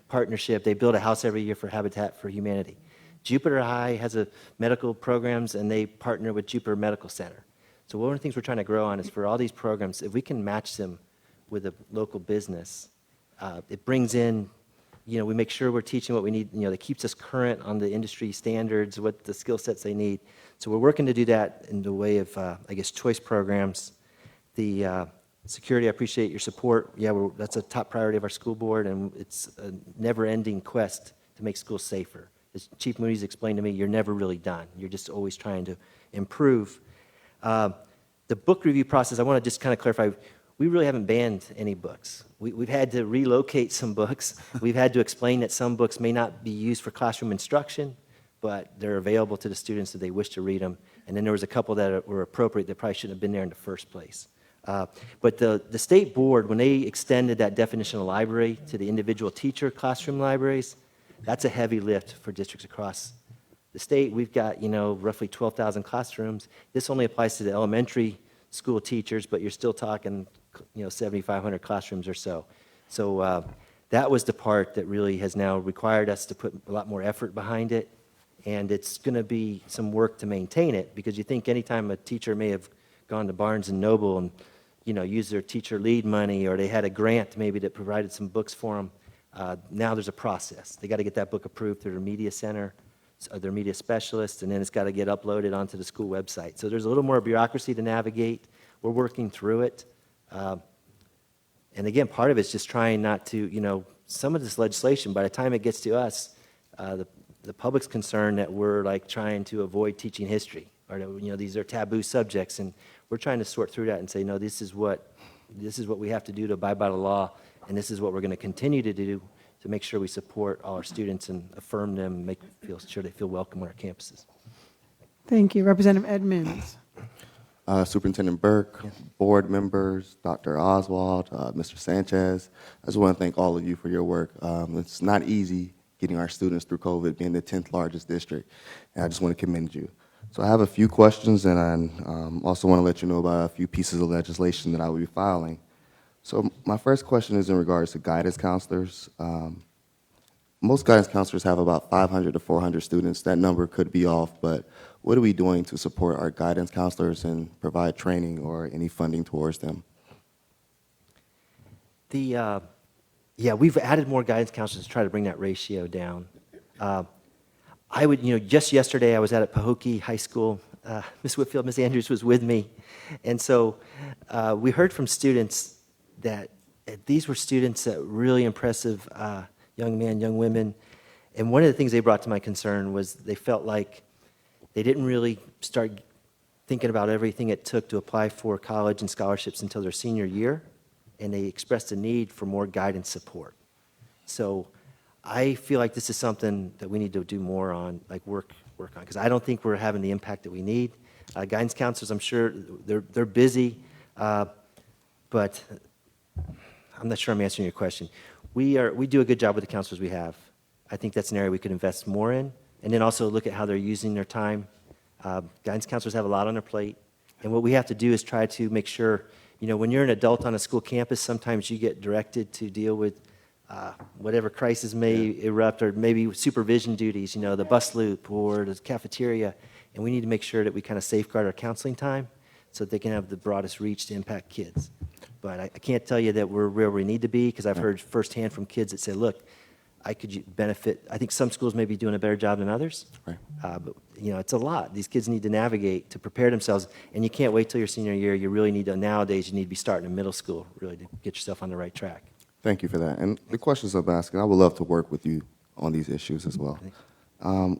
partnership. They build a house every year for Habitat for Humanity. Jupiter High has medical programs, and they partner with Jupiter Medical Center. So one of the things we're trying to grow on is for all these programs, if we can match them with a local business, it brings in, we make sure we're teaching what we need, that keeps us current on the industry standards, what the skill sets they need. So we're working to do that in the way of, choice programs. The Security, I appreciate your support. Yeah, that's a top priority of our school board, and it's a never-ending quest to make schools safer. As Chief Moody's explained to me, you're never really done. You're just always trying to improve. The book review process, I want to just kind of clarify, we really haven't banned any books. We've had to relocate some books. We've had to explain that some books may not be used for classroom instruction, but they're available to the students if they wish to read them. And then there was a couple that were appropriate that probably shouldn't have been there in the first place. But the state board, when they extended that definition of library to the individual teacher classroom libraries, that's a heavy lift for districts across the state. We've got, roughly 12,000 classrooms. This only applies to the elementary school teachers, but you're still talking, 7,500 classrooms or so. So that was the part that really has now required us to put a lot more effort behind it. And it's going to be some work to maintain it, because you think anytime a teacher may have gone to Barnes & Noble and, used their teacher lead money, or they had a grant maybe that provided some books for them, now there's a process. They got to get that book approved through their media center, their media specialist, and then it's got to get uploaded onto the school website. So there's a little more bureaucracy to navigate. We're working through it. And again, part of it's just trying not to, some of this legislation, by the time it gets to us, the public's concerned that we're like trying to avoid teaching history, or that, these are taboo subjects, and we're trying to sort through that and say, no, this is what we have to do to abide by the law, and this is what we're going to continue to do to make sure we support all our students and affirm them, and feel sure they feel welcome on our campuses. Thank you. Representative Edmonds. Superintendent Burke, board members, Dr. Oswald, Mr. Sanchez, I just want to thank all of you for your work. It's not easy getting our students through COVID, being the 10th largest district, and I just want to commend you. So I have a few questions, and I also want to let you know about a few pieces of legislation that I will be filing. So my first question is in regards to guidance counselors. Most guidance counselors have about 500 to 400 students. That number could be off, but what are we doing to support our guidance counselors and provide training or any funding towards them? Yeah, we've added more guidance counselors to try to bring that ratio down. I would, just yesterday I was at Pahokee High School. Ms. Whitfield, Ms. Andrews was with me. And so we heard from students that these were students that really impressive young men, young women. And one of the things they brought to my concern was they felt like they didn't really start thinking about everything it took to apply for college and scholarships until their senior year. And they expressed a need for more guidance support. So I feel like this is something that we need to do more on, like work on, because I don't think we're having the impact that we need. Guidance counselors, I'm sure they're busy, but I'm not sure I'm answering your question. We do a good job with the counselors we have. I think that's an area we could invest more in, and then also look at how they're using their time. Guidance counselors have a lot on their plate, and what we have to do is try to make sure, when you're an adult on a school campus, sometimes you get directed to deal with whatever crisis may erupt, or maybe supervision duties, the bus loop or the cafeteria, and we need to make sure that we kind of safeguard our counseling time so that they can have the broadest reach to impact kids. But I can't tell you that we're where we need to be, because I've heard firsthand from kids that say, look, I could benefit. I think some schools may be doing a better job than others, right. But it's a lot. These kids need to navigate to prepare themselves, and you can't wait till your senior year. You really need to, nowadays, you need to be starting in middle school, really, to get yourself on the right track. Thank you for that. And the questions I'm asking, I would love to work with you on these issues as well.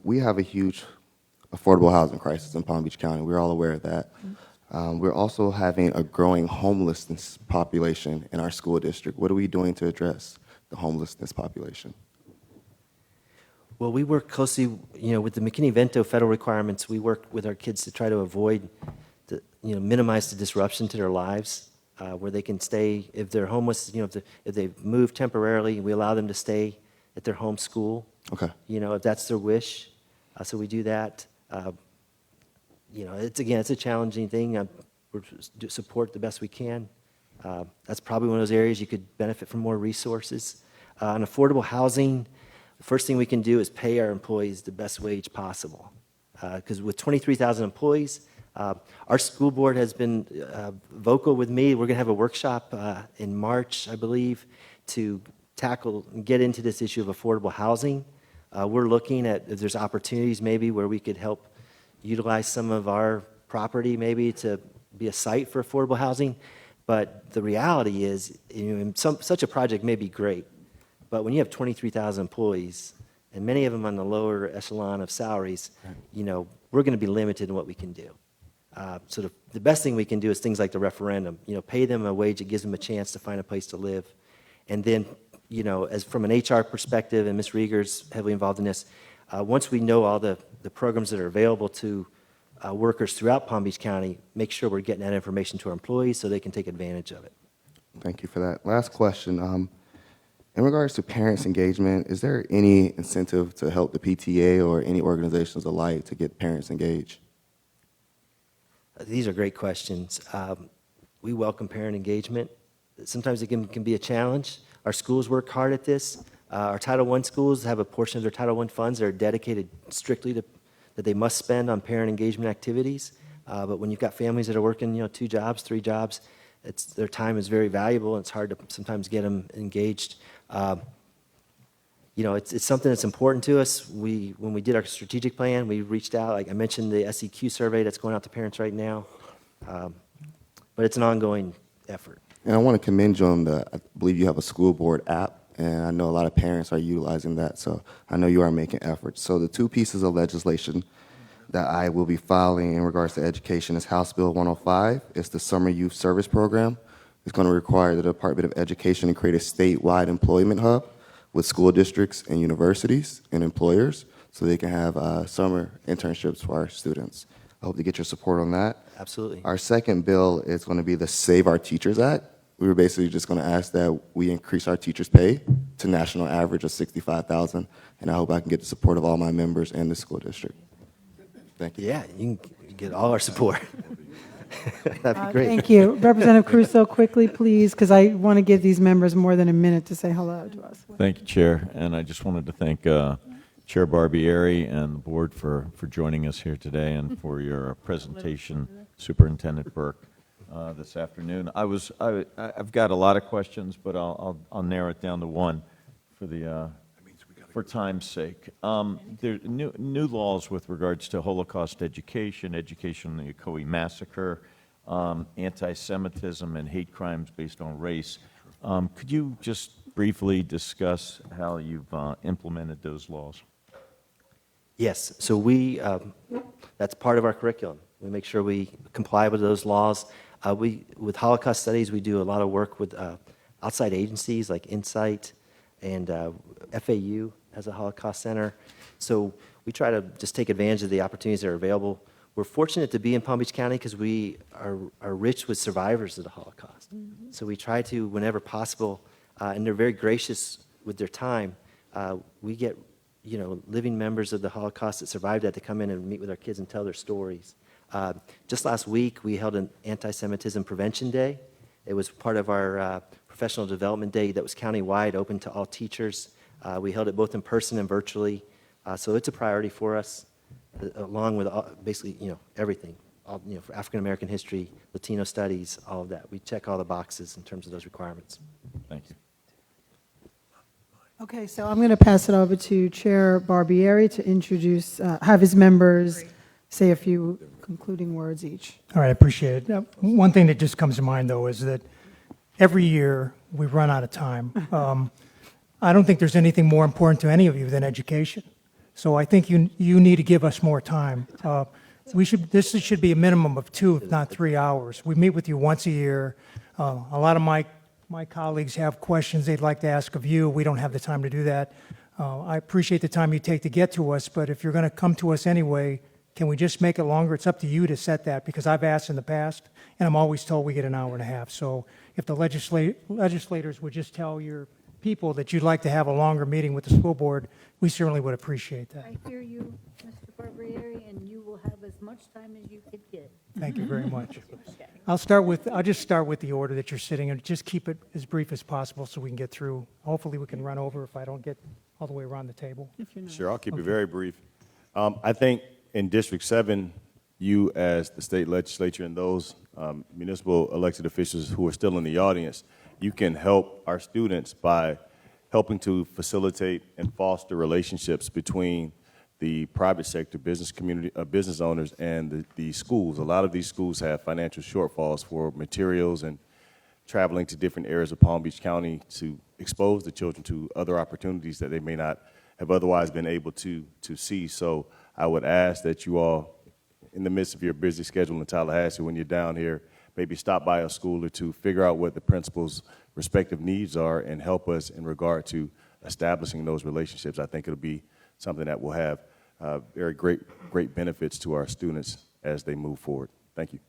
We have a huge affordable housing crisis in Palm Beach County. We're all aware of that. We're also having a growing homelessness population in our school district. What are we doing to address the homelessness population? Well, we work closely, with the McKinney-Vento federal requirements. We work with our kids to try to avoid, minimize the disruption to their lives, where they can stay. If they're homeless, if they've moved temporarily, we allow them to stay at their home school. Okay. If that's their wish. So we do that. It's a challenging thing. We support the best we can. That's probably one of those areas you could benefit from more resources. On affordable housing, the first thing we can do is pay our employees the best wage possible. Because with 23,000 employees, our school board has been vocal with me. We're going to have a workshop in March, I believe, to tackle and get into this issue of affordable housing. We're looking at if there's opportunities maybe where we could help utilize some of our property maybe to be a site for affordable housing. But the reality is, such a project may be great, but when you have 23,000 employees, and many of them on the lower echelon of salaries, we're going to be limited in what we can do. So the best thing we can do is things like the referendum. Pay them a wage that gives them a chance to find a place to live. And then, as from an HR perspective, and Ms. Rieger's heavily involved in this, once we know all the programs that are available to workers throughout Palm Beach County, make sure we're getting that information to our employees so they can take advantage of it. Thank you for that. Last question. In regards to parents' engagement, is there any incentive to help the PTA or any organizations alike to get parents engaged? These are great questions. We welcome parent engagement. Sometimes it can be a challenge. Our schools work hard at this. Our Title I schools have a portion of their Title I funds that are dedicated strictly to that they must spend on parent engagement activities. But when you've got families that are working, 2 jobs, 3 jobs, their time is very valuable, and it's hard to sometimes get them engaged. It's something that's important to us. When we did our strategic plan, we reached out, like I mentioned, the SEQ survey that's going out to parents right now. But it's an ongoing effort. And I want to commend you on I believe you have a school board app, and I know a lot of parents are utilizing that, so I know you are making efforts. So the 2 pieces of legislation that I will be filing in regards to education is House Bill 105. It's the Summer Youth Service Program. It's going to require the Department of Education to create a statewide employment hub with school districts and universities and employers so they can have summer internships for our students. I hope to get your support on that. Absolutely. Our second bill is going to be the Save Our Teachers Act. We were basically just going to ask that we increase our teachers' pay to national average of $65,000, and I hope I can get the support of all my members and the school district. Thank you. Yeah, you can get all our support. That'd be great. Thank you. Representative Crusoe, quickly, please, because I want to give these members more than a minute to say hello to us. Thank you, Chair. And I just wanted to thank Chair Barbieri and the board for joining us here today and for your presentation, Superintendent Burke, this afternoon. I've got a lot of questions, but I'll narrow it down to one for time's sake. There are new laws with regards to Holocaust education, education on the Ocoee Massacre, anti-Semitism, and hate crimes based on race. Could you just briefly discuss how you've implemented those laws? Yes, so that's part of our curriculum. We make sure we comply with those laws. With Holocaust studies, we do a lot of work with outside agencies like Insight, and FAU has a Holocaust Center. So we try to just take advantage of the opportunities that are available. We're fortunate to be in Palm Beach County because we are rich with survivors of the Holocaust. Mm-hmm. So we try to, whenever possible, and they're very gracious with their time, we get living members of the Holocaust that survived that to come in and meet with our kids and tell their stories. Just last week, we held an Anti-Semitism Prevention Day. It was part of our Professional Development Day that was countywide, open to all teachers. We held it both in person and virtually. So it's a priority for us, along with basically, everything. For African American history, Latino studies, all of that. We check all the boxes in terms of those requirements. Thank you. Okay, so I'm going to pass it over to Chair Barbieri to introduce, have his members say a few concluding words each. All right, I appreciate it. One thing that just comes to mind, though, is that every year we run out of time. I don't think there's anything more important to any of you than education. So I think you need to give us more time. This should be a minimum of 2, if not 3 hours. We meet with you once a year. A lot of my colleagues have questions they'd like to ask of you. We don't have the time to do that. I appreciate the time you take to get to us, but if you're going to come to us anyway, can we just make it longer? It's up to you to set that, because I've asked in the past, and I'm always told we get an hour and a half. So if the legislators would just tell your people that you'd like to have a longer meeting with the school board, we certainly would appreciate that. I hear you, Mr. Barbieri, and you will have as much time as you could get. Thank you very much. I'll just start with the order that you're sitting, and just keep it as brief as possible so we can get through. Hopefully we can run over if I don't get all the way around the table. Sure, I'll keep it very brief. I think in District 7, you as the state legislature and those municipal elected officials who are still in the audience, you can help our students by helping to facilitate and foster relationships between the private sector, business community, business owners, and the schools. A lot of these schools have financial shortfalls for materials and traveling to different areas of Palm Beach County to expose the children to other opportunities that they may not have otherwise been able to see. So I would ask that you all, in the midst of your busy schedule in Tallahassee, when you're down here, maybe stop by a school or two, figure out what the principal's respective needs are, and help us in regard to establishing those relationships. I think it'll be something that will have very great benefits to our students as they move forward. Thank you.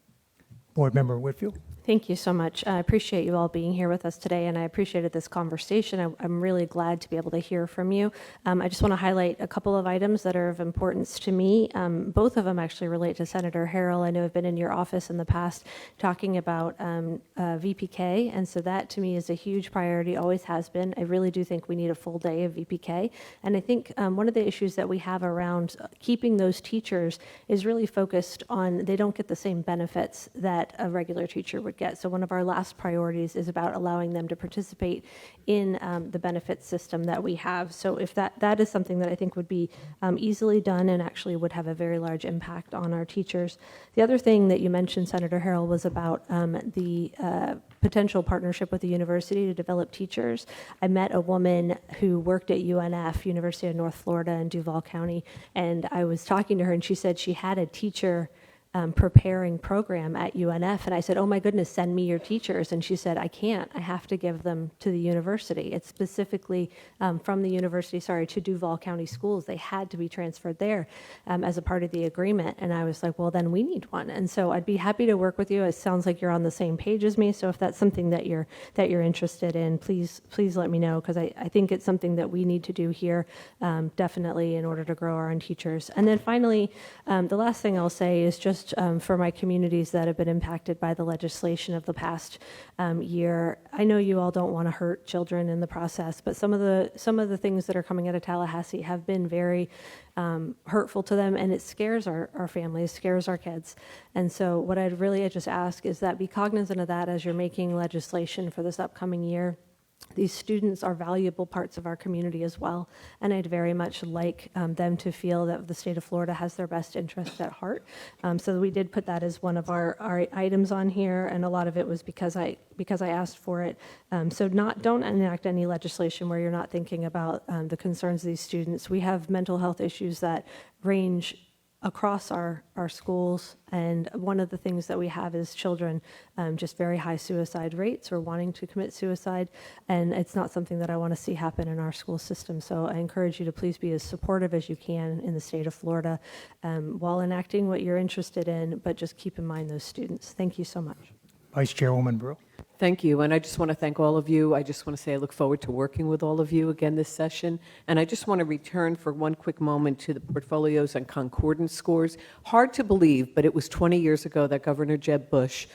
Board Member Whitfield. Thank you so much. I appreciate you all being here with us today, and I appreciated this conversation. I'm really glad to be able to hear from you. I just want to highlight a couple of items that are of importance to me. Both of them actually relate to Senator Harrell. I know I've been in your office in the past talking about VPK, and so that to me is a huge priority, always has been. I really do think we need a full day of VPK, and I think one of the issues that we have around keeping those teachers is really focused on they don't get the same benefits that a regular teacher would get. So one of our last priorities is about allowing them to participate in the benefits system that we have. So if that is something that I think would be easily done and actually would have a very large impact on our teachers. The other thing that you mentioned, Senator Harrell, was about the potential partnership with the university to develop teachers. I met a woman who worked at UNF, University of North Florida in Duval County, and I was talking to her, and she said she had a teacher preparing program at UNF, and I said, oh my goodness, send me your teachers. And she said, I can't, I have to give them to the university. It's specifically from the university, to Duval County Schools. They had to be transferred there as a part of the agreement. And I was like, well, then we need one. And so I'd be happy to work with you. It sounds like you're on the same page as me. So if that's something that you're interested in, please let me know, because I think it's something that we need to do here, definitely, in order to grow our own teachers. And then finally, the last thing I'll say is just for my communities that have been impacted by the legislation of the past year. I know you all don't want to hurt children in the process, but some of the things that are coming out of Tallahassee have been very hurtful to them, and it scares our families, scares our kids. And so what I'd really just ask is that be cognizant of that as you're making legislation for this upcoming year. These students are valuable parts of our community as well, and I'd very much like them to feel that the state of Florida has their best interests at heart. So we did put that as one of our items on here, and a lot of it was because I asked for it. So don't enact any legislation where you're not thinking about the concerns of these students. We have mental health issues that range across our schools, and one of the things that we have is children just very high suicide rates or wanting to commit suicide, and it's not something that I want to see happen in our school system. So I encourage you to please be as supportive as you can in the state of Florida while enacting what you're interested in, but just keep in mind those students. Thank you so much. Vice Chairwoman Brew. Thank you, and I just want to thank all of you. I just want to say I look forward to working with all of you again this session, and I just want to return for one quick moment to the portfolios and concordance scores. Hard to believe, but it was 20 years ago that Governor Jeb Bush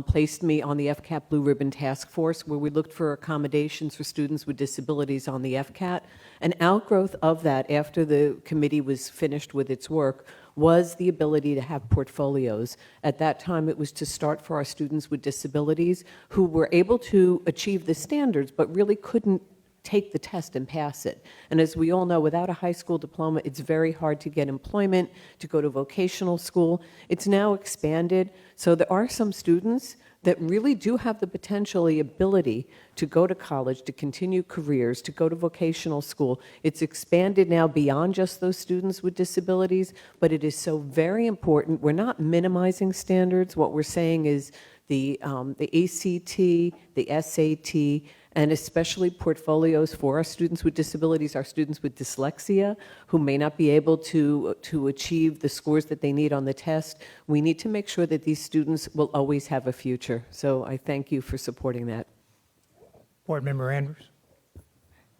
placed me on the FCAT Blue Ribbon Task Force, where we looked for accommodations for students with disabilities on the FCAT. An outgrowth of that, after the committee was finished with its work, was the ability to have portfolios. At that time, it was to start for our students with disabilities who were able to achieve the standards, but really couldn't take the test and pass it. And as we all know, without a high school diploma, it's very hard to get employment, to go to vocational school. It's now expanded, so there are some students that really do have the potential, the ability to go to college, to continue careers, to go to vocational school. It's expanded now beyond just those students with disabilities, but it is so very important. We're not minimizing standards. What we're saying is the ACT, the SAT, and especially portfolios for our students with disabilities, our students with dyslexia, who may not be able to achieve the scores that they need on the test. We need to make sure that these students will always have a future. So I thank you for supporting that. Board Member Andrews.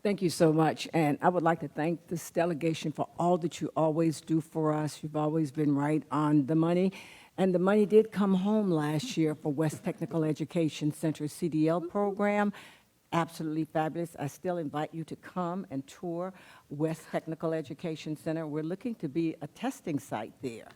Thank you so much. And I would like to thank this delegation for all that you always do for us. You've always been right on the money. And the money did come home last year for West Technical Education Center CDL program. Absolutely fabulous. I still invite you to come and tour West Technical Education Center. We're looking to be a testing site there.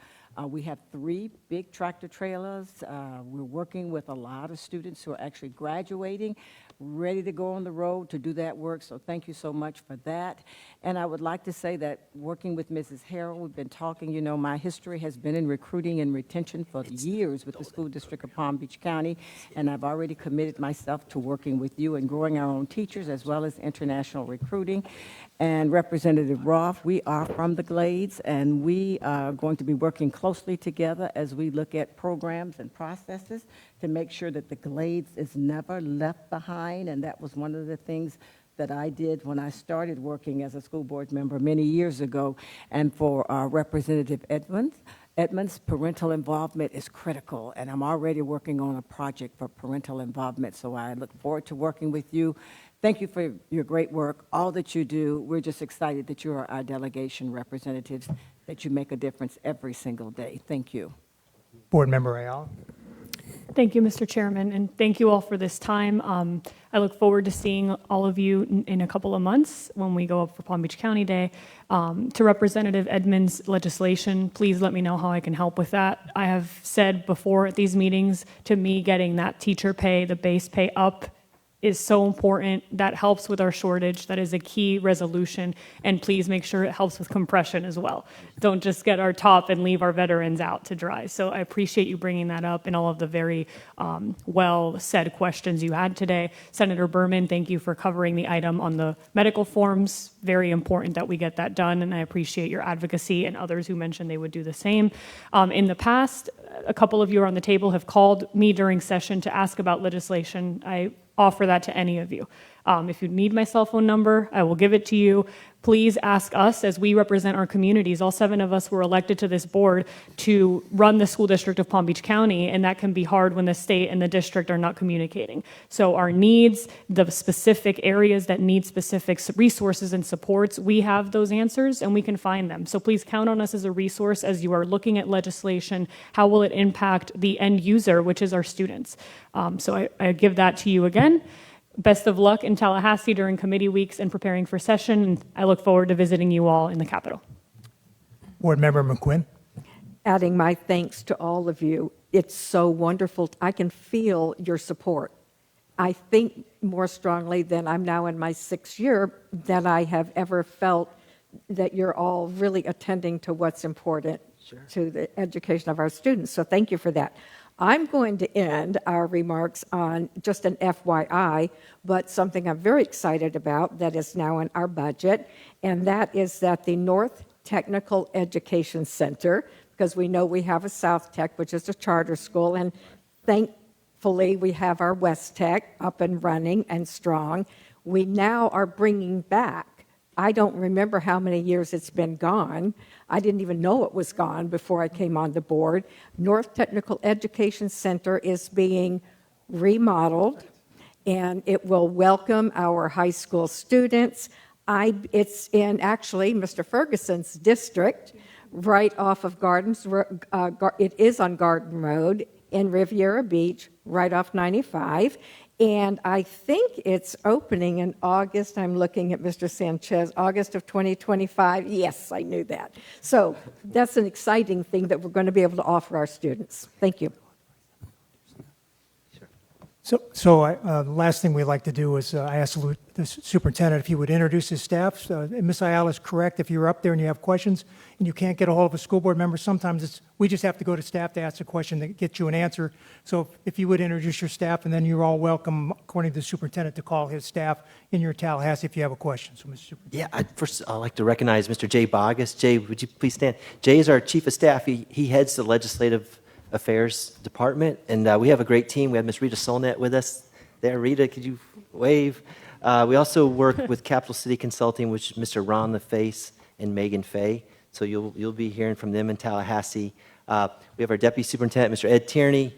We have 3 big tractor trailers. We're working with a lot of students who are actually graduating. ready to go on the road to do that work, so thank you so much for that. And I would like to say that working with Mrs. Harrell, we've been talking, you know, my history has been in recruiting and retention for years with the School District of Palm Beach County, and I've already committed myself to working with you and growing our own teachers as well as international recruiting. And Representative Roth, we are from the Glades, and we are going to be working closely together as we look at programs and processes to make sure that the Glades is never left behind. And that was one of the things that I did when I started working as a school board member many years ago. And for Representative Edmonds, parental involvement is critical, and I'm already working on a project for parental involvement, so I look forward to working with you. Thank you for your great work, all that you do. We're just excited that you are our delegation representatives, that you make a difference every single day. Thank you. Board Member Ayala. Thank you, Mr. Chairman, and thank you all for this time. I look forward to seeing all of you in a couple of months when we go up for Palm Beach County Day. To Representative Edmonds' legislation, please let me know how I can help with that. I have said before at these meetings, to me, getting that teacher pay, the base pay up, is so important. That helps with our shortage. That is a key resolution. And please make sure it helps with compression as well. Don't just get our top and leave our veterans out to dry. So I appreciate you bringing that up and all of the very well-said questions you had today. Senator Berman, thank you for covering the item on the medical forms. Very important that we get that done, and I appreciate your advocacy and others who mentioned they would do the same. In the past, a couple of you on the table have called me during session to ask about legislation. I offer that to any of you. If you need my cell phone number, I will give it to you. Please ask us as we represent our communities. All 7 of us were elected to this board to run the school district of Palm Beach County, and that can be hard when the state and the district are not communicating. So our needs, the specific areas that need specific resources and supports, we have those answers and we can find them. So please count on us as a resource as you are looking at legislation. How will it impact the end user, which is our students? So I give that to you again. Best of luck in Tallahassee during committee weeks and preparing for session. And I look forward to visiting you all in the Capitol. Board Member McQuinn. Adding my thanks to all of you. It's so wonderful. I can feel your support. I think more strongly than I'm now in my 6th year than I have ever felt that you're all really attending to what's important to the education of our students. So thank you for that. I'm going to end our remarks on just an FYI, but something I'm very excited about that is now in our budget, and that is that the North Technical Education Center, because we know we have a South Tech, which is a charter school, and thankfully we have our West Tech up and running and strong. We now are bringing back, I don't remember how many years it's been gone. I didn't even know it was gone before I came on the board. North Technical Education Center is being remodeled, and it will welcome our high school students. It's in actually Mr. Ferguson's district, right off of Gardens. It is on Garden Road in Riviera Beach, right off 95. And I think it's opening in August. I'm looking at Mr. Sanchez, August of 2025. Yes, I knew that. So that's an exciting thing that we're going to be able to offer our students. Thank you. So the last thing we'd like to do is I asked the superintendent if he would introduce his staff. Ms. Ayala is correct. If you're up there and you have questions and you can't get a hold of a school board member, sometimes we just have to go to staff to ask a question that gets you an answer. So if you would introduce your staff, and then you're all welcome, according to the superintendent, to call his staff in your Tallahassee if you have a question. So, Mr. Superintendent. Yeah, first I'd like to recognize Mr. Jay Bogus. Jay, would you please stand? Jay is our chief of staff. He heads the legislative affairs department, and we have a great team. We have Ms. Rita Solnett with us there. Rita, could you wave? We also work with Capital City Consulting, which is Mr. Ron LaFace and Megan Fay. So you'll be hearing from them in Tallahassee. We have our deputy superintendent, Mr. Ed Tierney.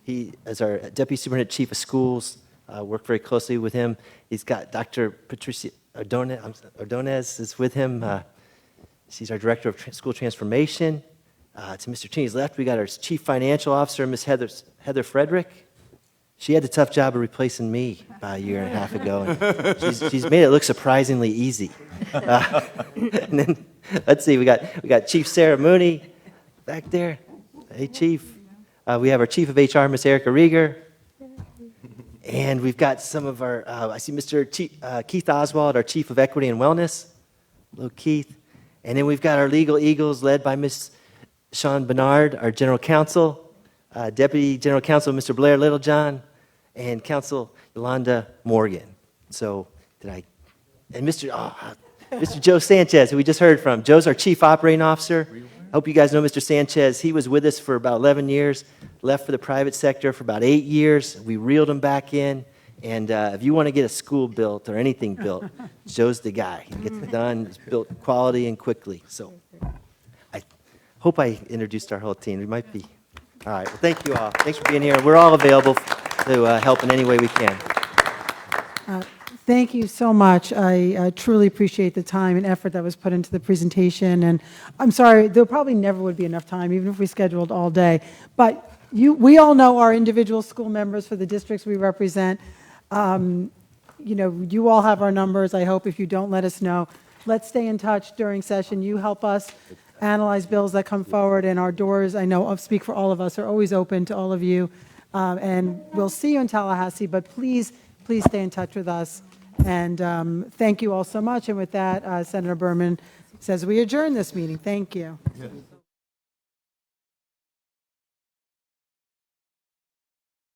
He is our deputy superintendent, chief of schools. Work very closely with him. He's got Dr. Patricia Ordonez is with him. She's our director of school transformation. To Mr. Tierney's left, we got our chief financial officer, Ms. Heather Frederick. She had the tough job of replacing me about a year and a half ago. And she's made it look surprisingly easy. And then, let's see, we got Chief Sarah Mooney back there. Hey, Chief. We have our chief of HR, Ms. Erica Rieger. And we've got some of our, I see Mr. Keith Oswald, our Chief of Equity and Wellness. Hello, Keith. And then we've got our legal eagles led by Ms. Sean Bernard, our General Counsel, Deputy General Counsel Mr. Blair Littlejohn, and Counsel Yolanda Morgan. So and Mr. Joe Sanchez, who we just heard from. Joe's our Chief Operating Officer. I hope you guys know Mr. Sanchez. He was with us for about 11 years, left for the private sector for about 8 years. We reeled him back in. And if you want to get a school built or anything built, Joe's the guy. He gets it done. It's built quality and quickly. So I hope I introduced our whole team. We might be. All right. Well, thank you all. Thanks for being here. We're all available to help in any way we can. Thank you so much. I truly appreciate the time and effort that was put into the presentation. And I'm sorry, there probably never would be enough time, even if we scheduled all day. But we all know our individual school members for the districts we represent. You all have our numbers. I hope if you don't, let us know. Let's stay in touch during session. You help us analyze bills that come forward, and our doors, I know, speak for all of us, are always open to all of you. And we'll see you in Tallahassee, but please stay in touch with us. And thank you all so much. And with that, Senator Berman says we adjourn this meeting. Thank you.